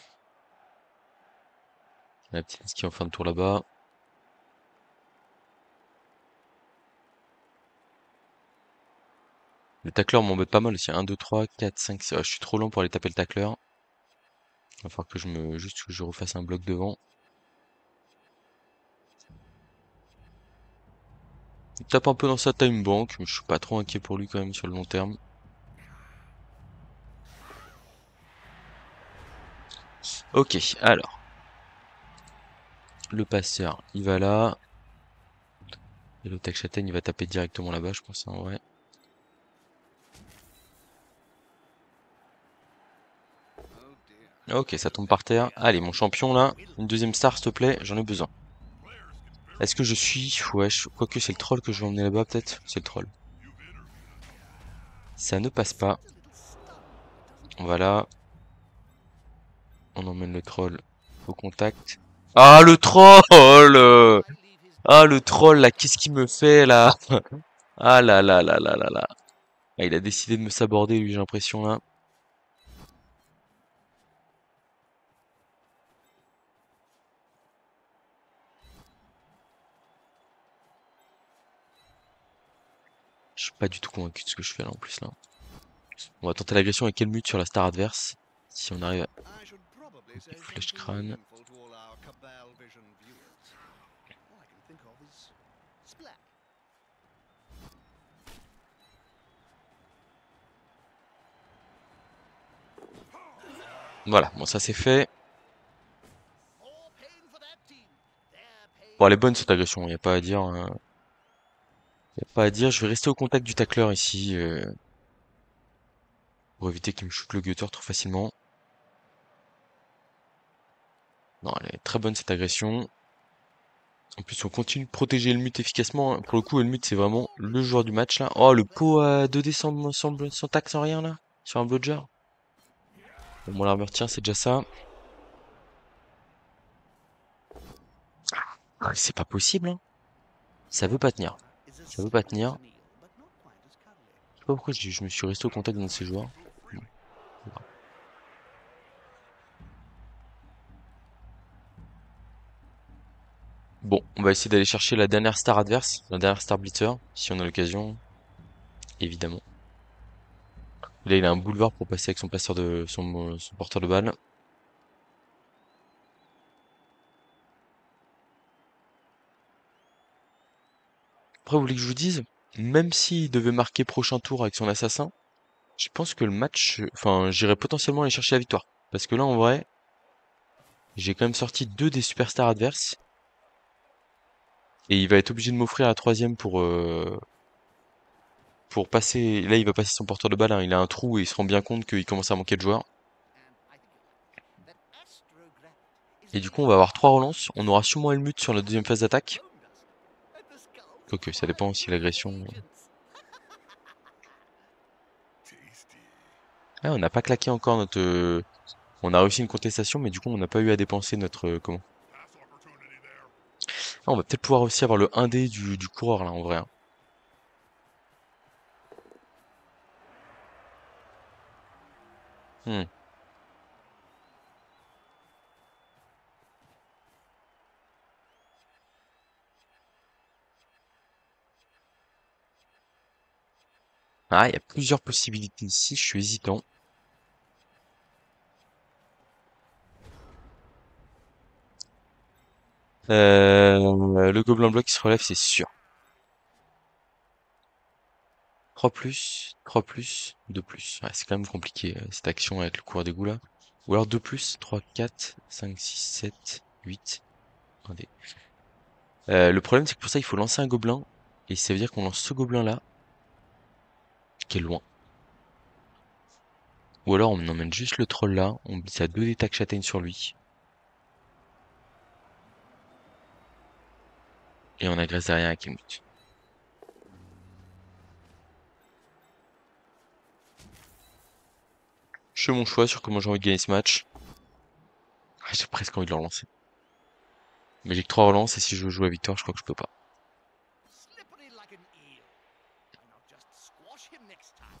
la petite ski en fin de tour là-bas. Le tacleur m'embête pas mal aussi. 1, 2, 3, 4, 5, 6. Ah, je suis trop lent pour aller taper le tacleur. Il va falloir que juste que je refasse un bloc devant. Il tape un peu dans sa time bank, mais je suis pas trop inquiet pour lui quand même sur le long terme. Ok, alors. Le passeur, il va là. Et le tac châtaigne, il va taper directement là-bas, je pense, hein, ouais. Oh dear. Ok, ça tombe par terre. Allez, mon champion là. Une deuxième star, s'il te plaît, j'en ai besoin. Est-ce que je suis... Ouais, quoique c'est le troll que je vais emmener là-bas, peut-être. C'est le troll. Ça ne passe pas. Seems a little stunned, doesn't it? Voilà. On emmène le troll au contact. Ah, le troll! I leave his Ah, le dead troll, là, body qu'est-ce qu'il here. me fait, là? Ah là là là là là là. Ah, il a décidé de me saborder, lui, j'ai l'impression, là. Je suis pas du tout convaincu de ce que je fais, là, en plus, là. On va tenter l'agression avec Helmut sur la star adverse. Si on arrive à... I should probably say Flèche something crâne. meaningful to all our Cabal Vision viewers. All I can think of is splat. Voilà, bon, ça c'est fait. More pain for that team. Their pain Bon, elle est bonne, cette agression, y a pas à dire. Y a pas à dire, je vais rester au contact du tacleur ici. Pour éviter qu'il me shoot le gutter trop facilement. Non, elle est très bonne, cette agression. En plus, on continue de protéger Helmut efficacement, hein. Pour le coup, Helmut, c'est vraiment le joueur du match, là. Oh, le pot à 2D sans tac, sans rien, là. Sur un bludger. Bon, mon armure tient, c'est déjà ça. Ah, c'est pas possible, hein. Ça veut pas tenir. is as Ça veut pas slippery tenir. as an eel, but not quite as cuddly. Je sais pas pourquoi je me suis resté au contact d'un de ces joueurs. Bon, c'est grave. Bon, on va essayer d'aller chercher la dernière star adverse, la dernière star blitzer, si on a l'occasion, évidemment. Là, il a un boulevard pour passer avec son passeur de son porteur de balle. Après, vous voulez que je vous dise, même s'il devait marquer prochain tour avec son assassin, je pense que le match, enfin, j'irais potentiellement aller chercher la victoire. Parce que là, en vrai, j'ai quand même sorti deux des superstars adverses. Et il va être obligé de m'offrir la troisième pour passer. Là, il va passer son porteur de balle, hein. Il a un trou et il se rend bien compte qu'il commence à manquer de joueurs. And I think you're right. That Astrogranite is Et a du coup, on va avoir trois remarkable relances. On aura sûrement Helmut sur la deuxième phase d'attaque. bonus. And the skulls Quoique, ça dépend fine aussi for de l'agression. agents. Ah, on n'a pas claqué encore notre. On a réussi une contestation, mais du coup, on n'a pas eu à dépenser notre. Comment? Ah, on va peut-être pouvoir aussi avoir le 1D du coureur, là, en vrai, hein. Hmm. Ah, il y a plusieurs possibilités ici, je suis hésitant. Le gobelin bloc qui se relève, c'est sûr. 3 plus, 3 plus, 2 plus. Ouais, c'est quand même compliqué, cette action avec le coureur d'égout là. Ou alors 2 plus, 3, 4, 5, 6, 7, 8. Attendez. Le problème, c'est que pour ça, il faut lancer un gobelin. Et ça veut dire qu'on lance ce gobelin là, qui est loin. Ou alors on emmène juste le troll là, on glisse à 2 détacs châtaigne sur lui. Et on agresse derrière avec Helmut. Je fais mon choix sur comment j'ai envie de gagner ce match. Ah, j'ai presque envie de le relancer. Mais j'ai que 3 relances et si je veux jouer à victoire, je crois que je peux pas. Slippery like an eel. Why not just squash him next time?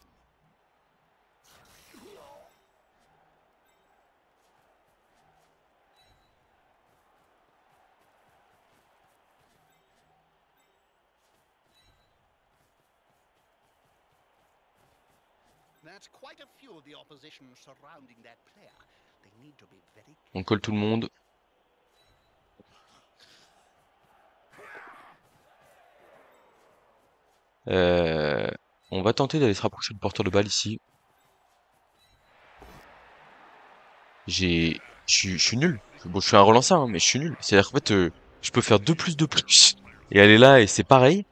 That's quite a few of the opposition surrounding that player. They need to be very On colle tout le monde. Euh, on va tenter d'aller se rapprocher du porteur de balle ici. J'ai Je suis nul. Bon, je suis un relanceur, hein, mais je suis nul. C'est-à-dire qu'en fait, je peux faire 2 plus de plus. Et aller là, et c'est pareil.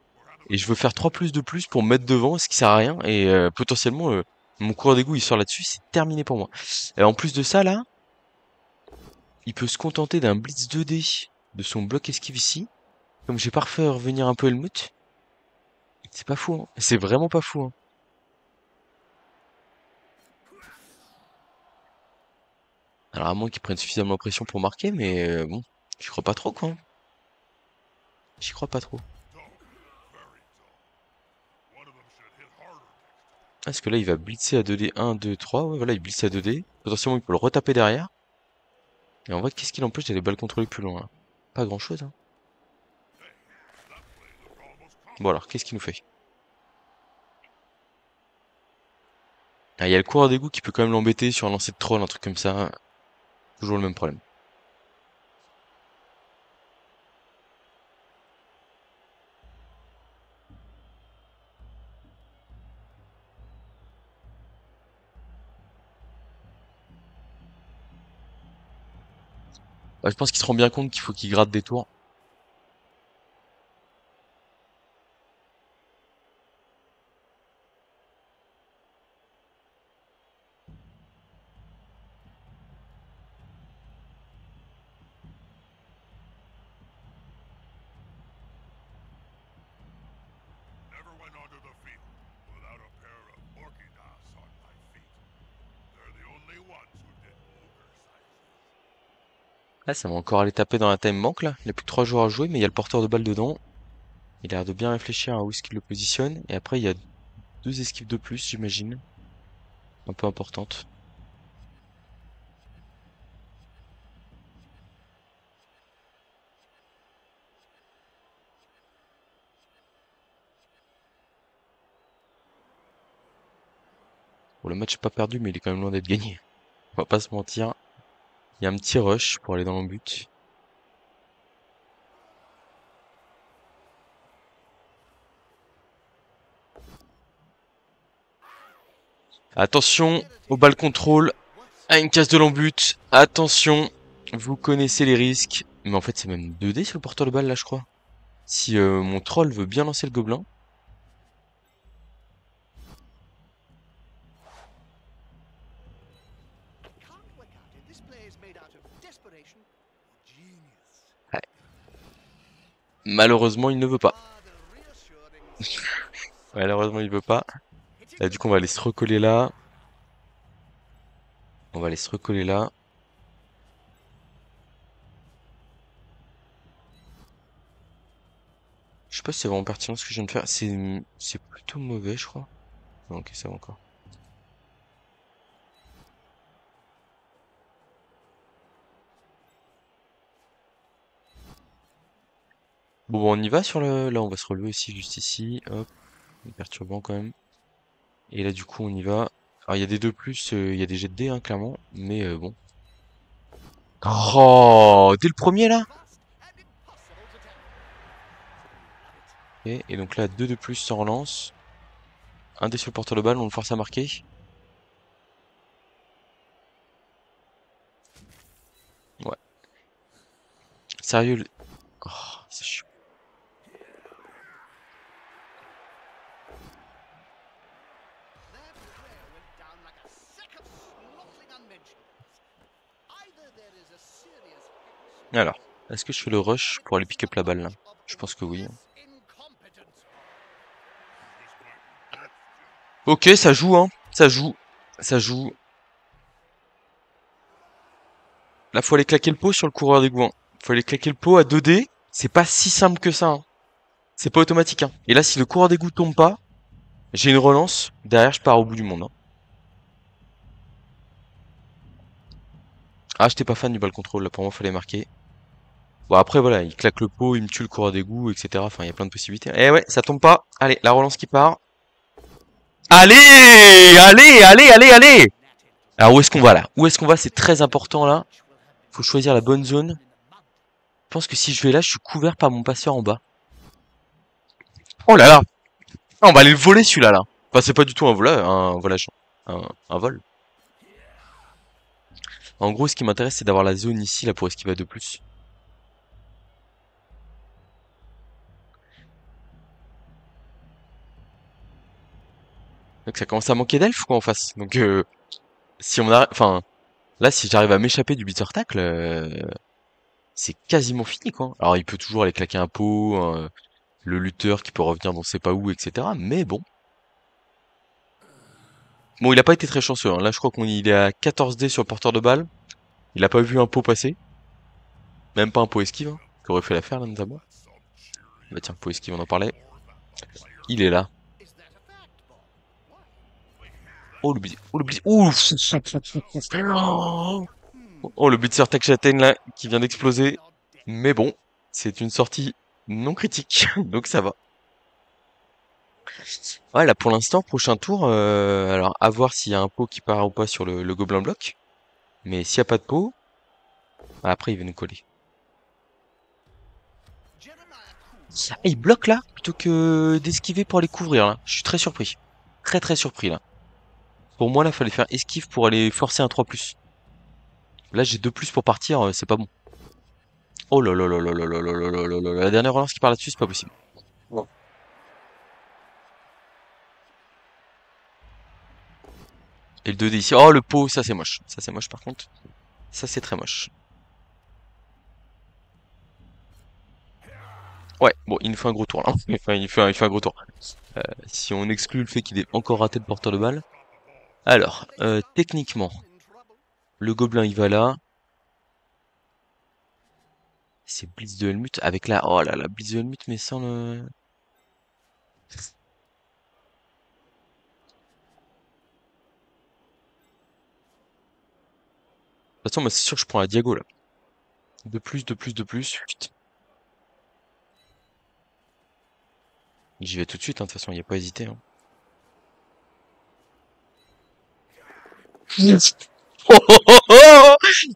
Et je veux faire 3 plus de plus pour me mettre devant, ce qui sert à rien. Et potentiellement, mon coureur d'égout, il sort là-dessus, c'est terminé pour moi. Et en plus de ça, là, il peut se contenter d'un blitz 2D de son bloc esquive ici. Comme j'ai parfait revenir un peu Helmut. C'est pas fou, hein. C'est vraiment pas fou, hein. Alors à moins qu'ils prennent suffisamment de pression pour marquer, mais bon, j'y crois pas trop, quoi, hein. J'y crois pas trop. Ah, parce que là, il va blitzer à 2D. 1, 2, 3. Ouais, voilà, il blitz à 2D. Potentiellement, il peut le retaper derrière. Et en vrai, qu'est-ce qui l'empêche d'aller balle contrôler plus loin, là? Pas grand-chose, hein. Bon alors, qu'est-ce qu'il nous fait? Ah, il y a le coureur d'égout qui peut quand même l'embêter sur un lancer de troll, un truc comme ça. Toujours le même problème. Bah, je pense qu'il se rend bien compte qu'il faut qu'il gratte des tours. Là, ça va encore aller taper dans la time bank, là. Il n'y a plus que 3 joueurs à jouer, mais il y a le porteur de balle dedans. Il a l'air de bien réfléchir à où est-ce qu'il le positionne. Et après, il y a 2 esquives de plus, j'imagine. Un peu importantes. Bon, le match est pas perdu, mais il est quand même loin d'être gagné. On va pas se mentir. Il y a un petit rush pour aller dans le but. Attention au ball contrôl, à une case de l'embut. Attention, vous connaissez les risques. Mais en fait, c'est même 2D sur le porteur de balle, là, je crois. Si mon troll veut bien lancer le gobelin. Ouais. Malheureusement, il ne veut pas. Malheureusement, il veut pas. Là, du coup, on va aller se recoller là. On va aller se recoller là. Je sais pas si c'est vraiment pertinent ce que je viens de faire. C'est plutôt mauvais, je crois. Non, ok, ça va encore. Bon, on y va sur le... Là, on va se relever aussi, juste ici. Hop. Perturbant quand même. Et là, du coup, on y va. Alors, il y a des 2+, il y a des jets de dés, hein, clairement. Mais bon. Oh, dès le premier, là? Et donc là, 2 de plus sans relance. Un dé sur le porteur de balle, on le force à marquer. Ouais. Sérieux, oh, c'est chiant. Alors, est-ce que je fais le rush pour aller pick up la balle, là? Je pense que oui, hein. Ok, ça joue, hein. Ça joue. Ça joue. Là, faut aller claquer le pot sur le coureur des gouins. Faut aller claquer le pot à 2D. C'est pas si simple que ça, hein. C'est pas automatique, hein. Et là, si le coureur d'égout tombe pas, j'ai une relance. Derrière, je pars au bout du monde, hein. Ah, j'étais pas fan du ball control, là. Pour moi, fallait marquer. Bon, après, voilà, il claque le pot, il me tue le coureur d'égout, etc. Enfin, il y a plein de possibilités. Eh ouais, ça tombe pas. Allez, la relance qui part. Allez! Allez, allez, allez, allez! Alors, où est-ce qu'on va, là? Où est-ce qu'on va? C'est très important, là. Faut choisir la bonne zone. Je pense que si je vais là, je suis couvert par mon passeur en bas. Oh là là! Ah, on va aller le voler, celui-là, là. Enfin, c'est pas du tout un volage, un volage. Un vol. En gros, ce qui m'intéresse, c'est d'avoir la zone ici, là, pour esquiver à 2+. Donc ça commence à manquer d'elfes, quoi, en face. Donc, si on arrête... Enfin, là, si j'arrive à m'échapper du Bitter Tackle, c'est quasiment fini, quoi. Alors, il peut toujours aller claquer un pot, le lutteur qui peut revenir dans sait pas où, etc. Mais bon. Bon, il a pas été très chanceux, hein. Là, je crois qu'il est à 14 dés sur le porteur de balle. Il a pas vu un pot passer. Même pas un pot esquive, hein, qui aurait fait l'affaire, là, notamment. Bah tiens, pot esquive, on en parlait. Il est là. Oh, le blitz. Oh, le blitz. Ouf. Oh, le Blitzer Tech Châtaigne, là, qui vient d'exploser. Mais bon, c'est une sortie non critique, donc ça va. Ouais, là, pour l'instant, prochain tour, alors, à voir s'il y a un pot qui part ou pas sur le gobelin bloc. Mais s'il n'y a pas de pot, après, il va nous coller. Ah, il bloque là, plutôt que d'esquiver pour aller couvrir, là. Je suis très surpris. Très très surpris, là. Pour moi, là, fallait faire esquive pour aller forcer un 3+. Là, j'ai 2+ pour partir, c'est pas bon. Oh là là là là là là là là là là là. La dernière relance qui part là-dessus, c'est pas possible. Bon. Et le 2D ici. Oh, le pot, ça c'est moche. Ça c'est moche par contre. Ça c'est très moche. Ouais, bon, il nous fait un gros tour là. Enfin, il fait un gros tour. Si on exclut le fait qu'il ait encore raté le porteur de balle. Alors, techniquement, le gobelin il va là. C'est Blitz de Helmut avec la... Oh là là, Blitz de Helmut mais sans le... De toute façon, moi c'est sûr que je prends la diago là. De plus, de plus, de plus. Putain. J'y vais tout de suite, hein, de toute façon, il n'y a pas hésité. Hein.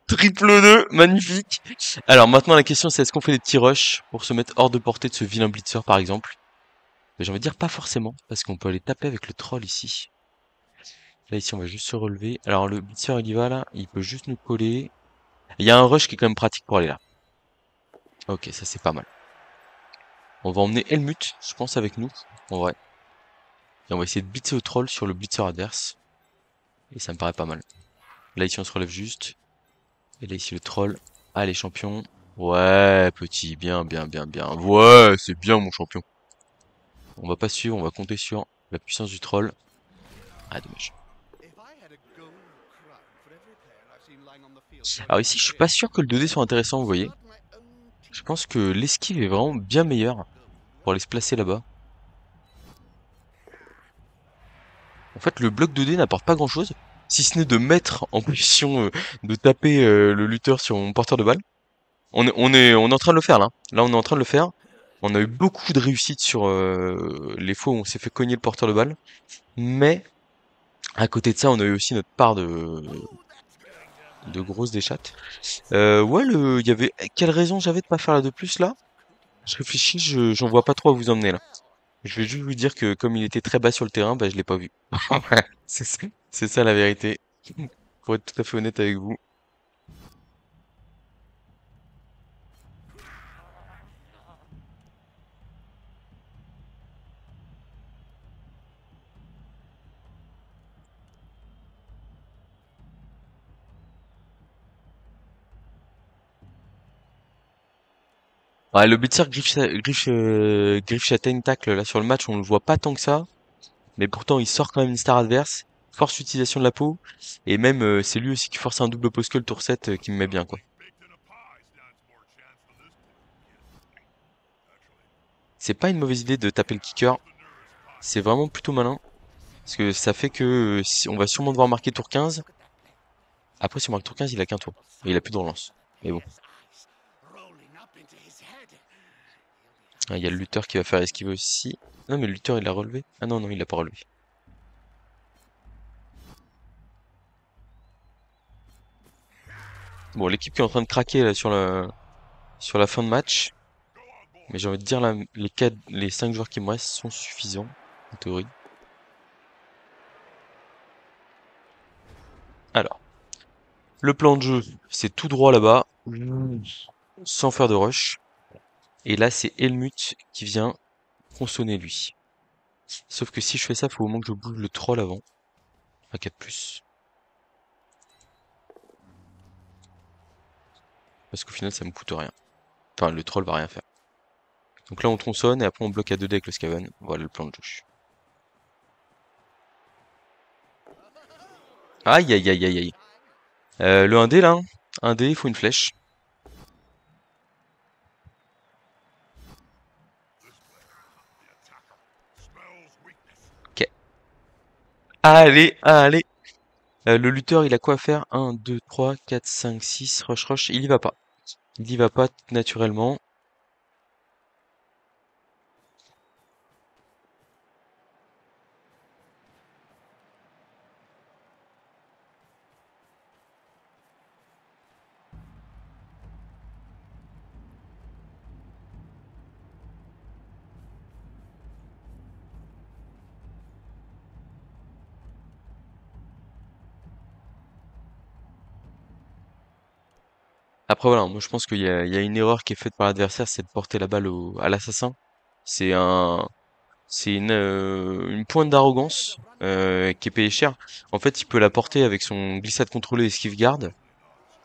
Triple 2, magnifique. Alors maintenant la question c'est est-ce qu'on fait des petits rushs pour se mettre hors de portée de ce vilain blitzer par exemple? J'ai envie de dire pas forcément, parce qu'on peut aller taper avec le troll ici. Là ici on va juste se relever. Alors le blitzer il y va là, il peut juste nous coller. Il y a un rush qui est quand même pratique pour aller là. Ok, ça c'est pas mal. On va emmener Helmut, je pense avec nous, en vrai. Et on va essayer de blitzer au troll sur le blitzer adverse. Et ça me paraît pas mal. Là ici on se relève juste. Et là ici le troll. Allez champion. Ouais, petit, bien, bien, bien, bien. Ouais, c'est bien mon champion. On va pas suivre, on va compter sur la puissance du troll. Ah, dommage. Alors ici, je suis pas sûr que le 2D soit intéressant, vous voyez. Je pense que l'esquive est vraiment bien meilleure pour aller se placer là-bas. En fait, le bloc 2D n'apporte pas grand-chose, si ce n'est de mettre en position de taper le lutteur sur mon porteur de balle. On est en train de le faire là. Là, on est en train de le faire. On a eu beaucoup de réussite sur les fois où on s'est fait cogner le porteur de balle. Mais à côté de ça, on a eu aussi notre part de grosses déchattes. Ouais, il y avait... Quelle raison j'avais de pas faire la 2+ là? Je réfléchis, j'en vois pas trop à vous emmener là. Je vais juste vous dire que comme il était très bas sur le terrain, bah je l'ai pas vu. C'est ça, c'est ça la vérité. Pour être tout à fait honnête avec vous. Ouais, le blitzer griffe châtaigne tacle là sur le match, on le voit pas tant que ça. Mais pourtant, il sort quand même une star adverse. Force utilisation de la peau. Et même, c'est lui aussi qui force un double poskel tour 7 qui me met bien, quoi. C'est pas une mauvaise idée de taper le kicker. C'est vraiment plutôt malin. Parce que ça fait que on va sûrement devoir marquer tour 15. Après, si on marque tour 15, il a qu'un tour. Et il a plus de relance. Mais bon. Ah, il y a le lutteur qui va faire esquive aussi. Non, mais le lutteur, il l'a relevé. Ah non, non, il l'a pas relevé. Bon, l'équipe qui est en train de craquer là, sur la fin de match. Mais j'ai envie de dire là, les 5 joueurs qui me restent sont suffisants, en théorie. Alors. Le plan de jeu, c'est tout droit là-bas, sans faire de rush. Et là, c'est Helmut qui vient tronçonner lui. Sauf que si je fais ça, faut au moins que je bouge le troll avant. À 4+. Parce qu'au final, ça me coûte rien. Enfin, le troll va rien faire. Donc là, on tronçonne et après, on bloque à 2D avec le Skaven. Voilà le plan de jeu. Aïe, aïe, aïe, aïe, aïe. Le 1D là, 1D, il faut une flèche. Ok. Allez, allez. Le lutteur, il a quoi à faire? 1, 2, 3, 4, 5, 6. Rush, rush. Il y va pas. Il y va pas naturellement. Après voilà, moi je pense qu'il y a une erreur qui est faite par l'adversaire, c'est de porter la balle à l'assassin. C'est un, c'est une pointe d'arrogance qui est payée cher. En fait, il peut la porter avec son glissade contrôlée esquive garde,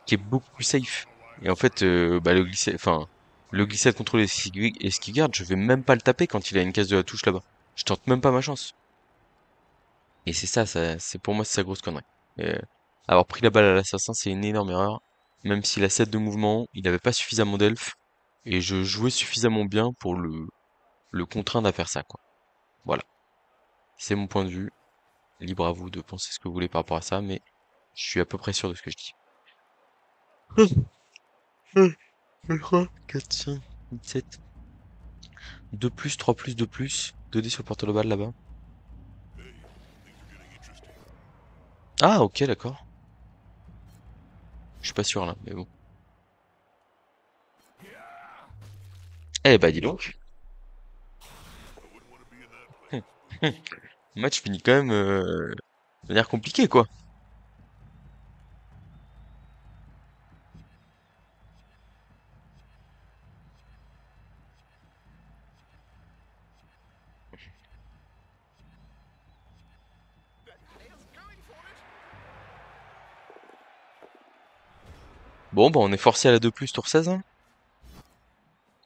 qui est beaucoup plus safe. Et en fait, bah, le glissade contrôlé esquive garde, je vais même pas le taper quand il a une case de la touche là-bas. Je tente même pas ma chance. Et c'est c'est pour moi c'est sa grosse connerie. Et avoir pris la balle à l'assassin, c'est une énorme erreur. Même s'il a 7 de mouvement, il n'avait pas suffisamment d'elfe. Et je jouais suffisamment bien pour le contraindre à faire ça, quoi. Voilà. C'est mon point de vue. Libre à vous de penser ce que vous voulez par rapport à ça, mais je suis à peu près sûr de ce que je dis. 3, 4, 5, 7. 2+, 3+, 2+. 2D sur le porte balle là-bas. Ah, ok, d'accord. Je suis pas sûr là, mais bon. Eh bah dis donc. Le match finit quand même de manière compliquée, quoi. Bon, bah on est forcé à la 2+, tour 16, hein.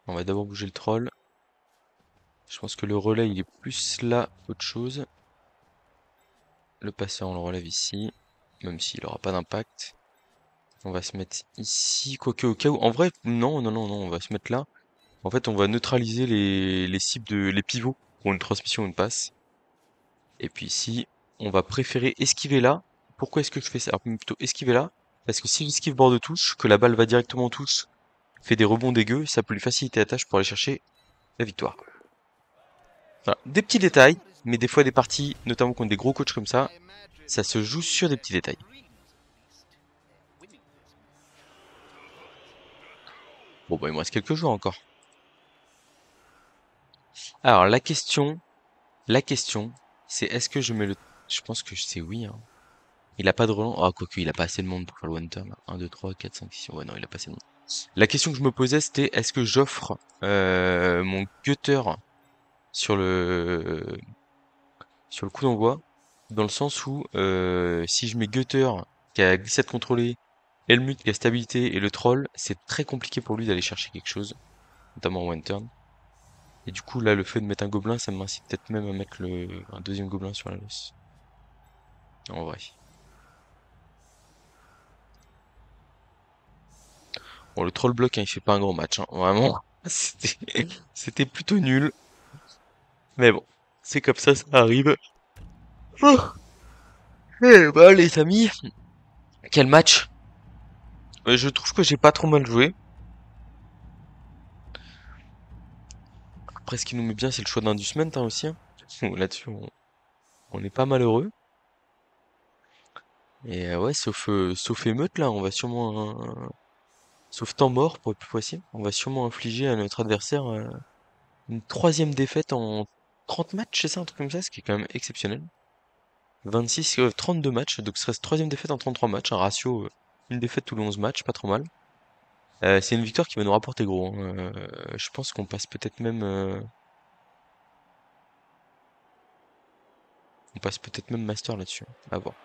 On va d'abord bouger le troll. Je pense que le relais, il est plus là qu'autre chose. Le passeur, on le relève ici. Même s'il aura pas d'impact. On va se mettre ici. Quoique, au cas où. En vrai, non, non, non, non. On va se mettre là. En fait, on va neutraliser les cibles les pivots pour une transmission ou une passe. Et puis ici, on va préférer esquiver là. Pourquoi est-ce que je fais ça? Alors, plutôt esquiver là. Parce que si j'esquive bord de touche, que la balle va directement en touche, fait des rebonds dégueux, ça peut lui faciliter la tâche pour aller chercher la victoire. Voilà. Des petits détails, mais des fois des parties, notamment contre des gros coachs comme ça se joue sur des petits détails. Bon bah il me reste quelques jours encore. Alors la question, c'est est-ce que je mets le... Je pense que c'est oui, hein. Il a pas de relance. Ah, quoique, il a pas assez de monde pour faire le one turn. 1, 2, 3, 4, 5, 6. Ouais, non, il a pas assez de monde. La question que je me posais, c'était est-ce que j'offre mon gutter sur le coup d'envoi, dans le sens où si je mets gutter qui a glissade contrôlée, Helmut qui a stabilité et le troll, c'est très compliqué pour lui d'aller chercher quelque chose, notamment en one turn. Et du coup, là, le fait de mettre un gobelin, ça m'incite peut-être même à mettre un deuxième gobelin sur la losse. En vrai. Bon, le troll block, hein, il fait pas un gros match, hein. Vraiment, c'était plutôt nul. Mais bon, c'est comme ça arrive. Oh, eh bah, les amis, quel match! Je trouve que j'ai pas trop mal joué. Après, ce qui nous met bien, c'est le choix d'Inducement, hein, aussi, hein. Bon, là-dessus, on est pas malheureux. Et ouais, sauf émeute, là, on va sûrement... sauf temps mort, pour être plus précis, on va sûrement infliger à notre adversaire une troisième défaite en 30 matchs, c'est ça, un truc comme ça, ce qui est quand même exceptionnel. 26, 32 matchs, donc ce serait troisième défaite en 33 matchs, un ratio Une défaite tous les 11 matchs, pas trop mal. C'est une victoire qui va nous rapporter gros, hein. Je pense qu'on passe peut-être même... on passe peut-être même master là-dessus. À voir.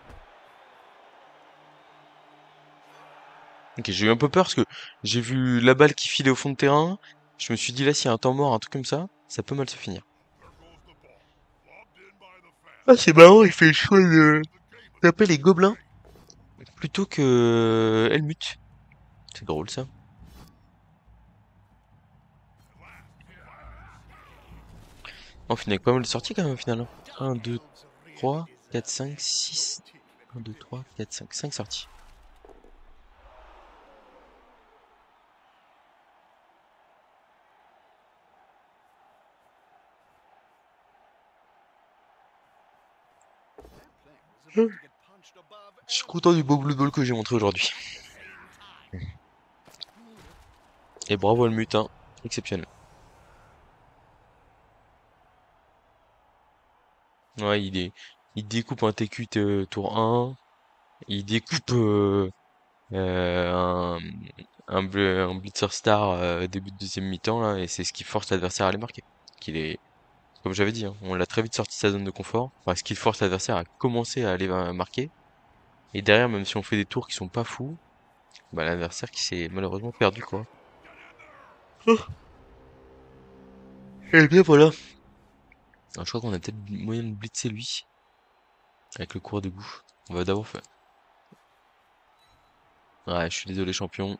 Ok, j'ai eu un peu peur parce que j'ai vu la balle qui filait au fond de terrain. Je me suis dit là, s'il y a un temps mort, un truc comme ça peut mal se finir. Ah, c'est marrant, il fait le choix de taper les gobelins plutôt que Helmut. C'est drôle ça. On finit avec pas mal de sorties quand même au final, hein. 1, 2, 3, 4, 5, 6. 1, 2, 3, 4, 5. 5 sorties. Je suis content du beau blue ball que j'ai montré aujourd'hui. Et bravo Helmut, hein. Exceptionnel. Ouais, il découpe un TQ tour 1. Il découpe un, un Blitzer Star début de deuxième mi-temps là, et c'est ce qui force l'adversaire à les marquer. Qu'il est, comme j'avais dit, hein, on l'a très vite sorti de sa zone de confort. Enfin, ce qui force l'adversaire à commencer à aller marquer. Et derrière, même si on fait des tours qui sont pas fous, bah l'adversaire qui s'est malheureusement perdu quoi. Et bien voilà. Alors, je crois qu'on a peut-être moyen de blitzer lui avec le cours de goût. On va d'abord faire. Ouais, je suis désolé champion.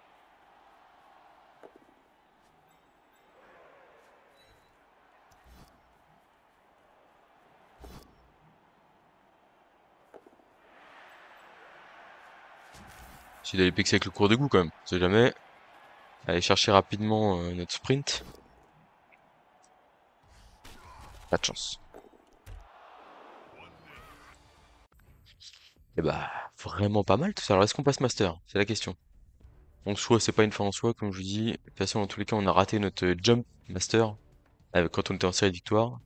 J'ai d'aller pixer avec le cours de goût quand même. On sait jamais. Aller chercher rapidement notre sprint. Pas de chance. Et bah, vraiment pas mal tout ça. Alors, est-ce qu'on passe master? C'est la question. En soi, c'est pas une fin en soi, comme je vous dis. De toute façon, dans tous les cas, on a raté notre jump master quand on était en série de victoire.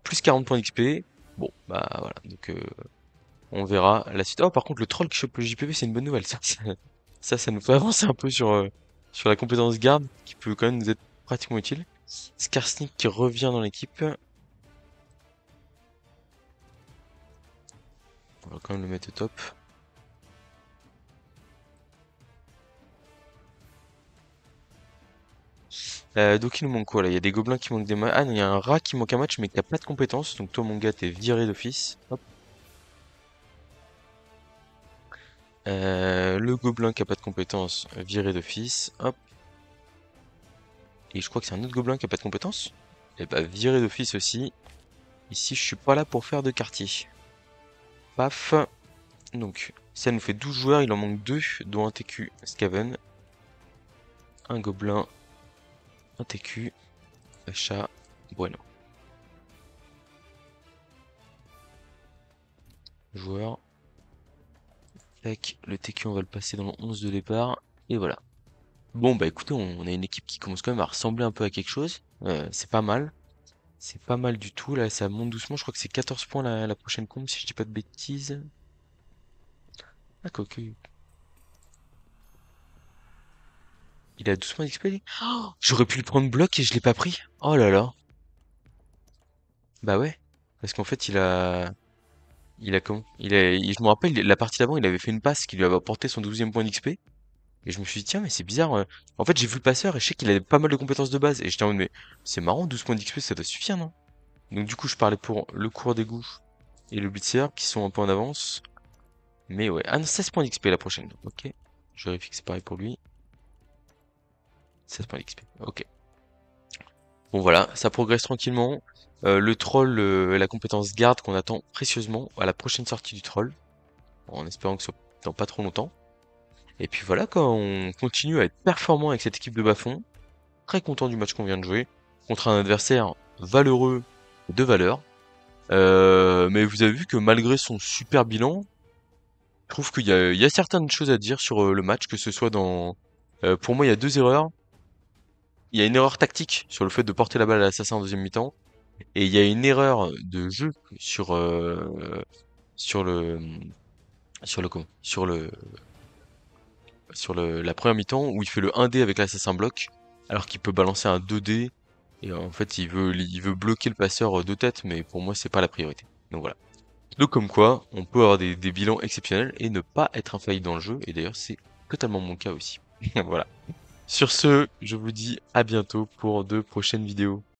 Plus 40 points d'XP. Bon, bah voilà. Donc, on verra la suite. Oh, par contre, le troll qui chope le JPV, c'est une bonne nouvelle. Ça nous fait avancer un peu sur la compétence garde, qui peut quand même nous être pratiquement utile. Skarsnik qui revient dans l'équipe. On va quand même le mettre au top. Donc il nous manque quoi là? Il y a des gobelins qui manquent des matchs. Ah non, il y a un rat qui manque un match mais qui a pas de compétences. Donc toi mon gars t'es viré d'office. Hop. Le gobelin qui a pas de compétences, viré d'office. Hop. Et je crois que c'est un autre gobelin qui a pas de compétences. Et bah viré d'office aussi. Ici je suis pas là pour faire de quartier. Paf. Donc ça nous fait 12 joueurs, il en manque 2, dont un TQ Skaven. Un gobelin. Un TQ. Chat. Bueno. Joueur. Tac, le TQ on va le passer dans le 11 de départ. Et voilà. Bon bah écoutez, on a une équipe qui commence quand même à ressembler un peu à quelque chose. C'est pas mal. C'est pas mal du tout. Là, ça monte doucement. Je crois que c'est 14 points la prochaine combe, si je dis pas de bêtises. Ah, quoique. Il a 12 points d'XP, lui. Oh, j'aurais pu le prendre bloc et je l'ai pas pris. Oh là là. Bah ouais. Parce qu'en fait, il a comment? Je me rappelle, la partie d'avant, il avait fait une passe qui lui avait apporté son 12e point d'XP. Et je me suis dit, tiens, mais c'est bizarre. En fait, j'ai vu le passeur et je sais qu'il avait pas mal de compétences de base. Et j'étais en mode, mais c'est marrant, 12 points d'XP, ça doit suffire, non? Donc du coup, je parlais pour le cours d'égout et le blitzer qui sont un peu en avance. Mais ouais. Ah non, 16 points d'XP la prochaine. Ok. Je vérifie que c'est pareil pour lui. 16 points d'XP. Ok. Bon voilà, ça progresse tranquillement. Le troll, la compétence garde qu'on attend précieusement à la prochaine sortie du troll. En espérant que ce soit dans pas trop longtemps. Et puis voilà, quand on continue à être performant avec cette équipe de bas-fond. Très content du match qu'on vient de jouer. Contre un adversaire valeureux de valeur. Mais vous avez vu que malgré son super bilan, je trouve il y a certaines choses à dire sur le match, que ce soit dans... pour moi, il y a deux erreurs. Il y a une erreur tactique sur le fait de porter la balle à l'assassin en deuxième mi-temps. Et il y a une erreur de jeu sur le... sur le... comment? Sur le... la première mi-temps où il fait le 1D avec l'assassin bloc, alors qu'il peut balancer un 2D, et en fait il veut bloquer le passeur de tête, mais pour moi c'est pas la priorité. Donc voilà. Donc comme quoi, on peut avoir des bilans exceptionnels et ne pas être infaillible dans le jeu, et d'ailleurs c'est totalement mon cas aussi. Voilà. Sur ce, je vous dis à bientôt pour de prochaines vidéos.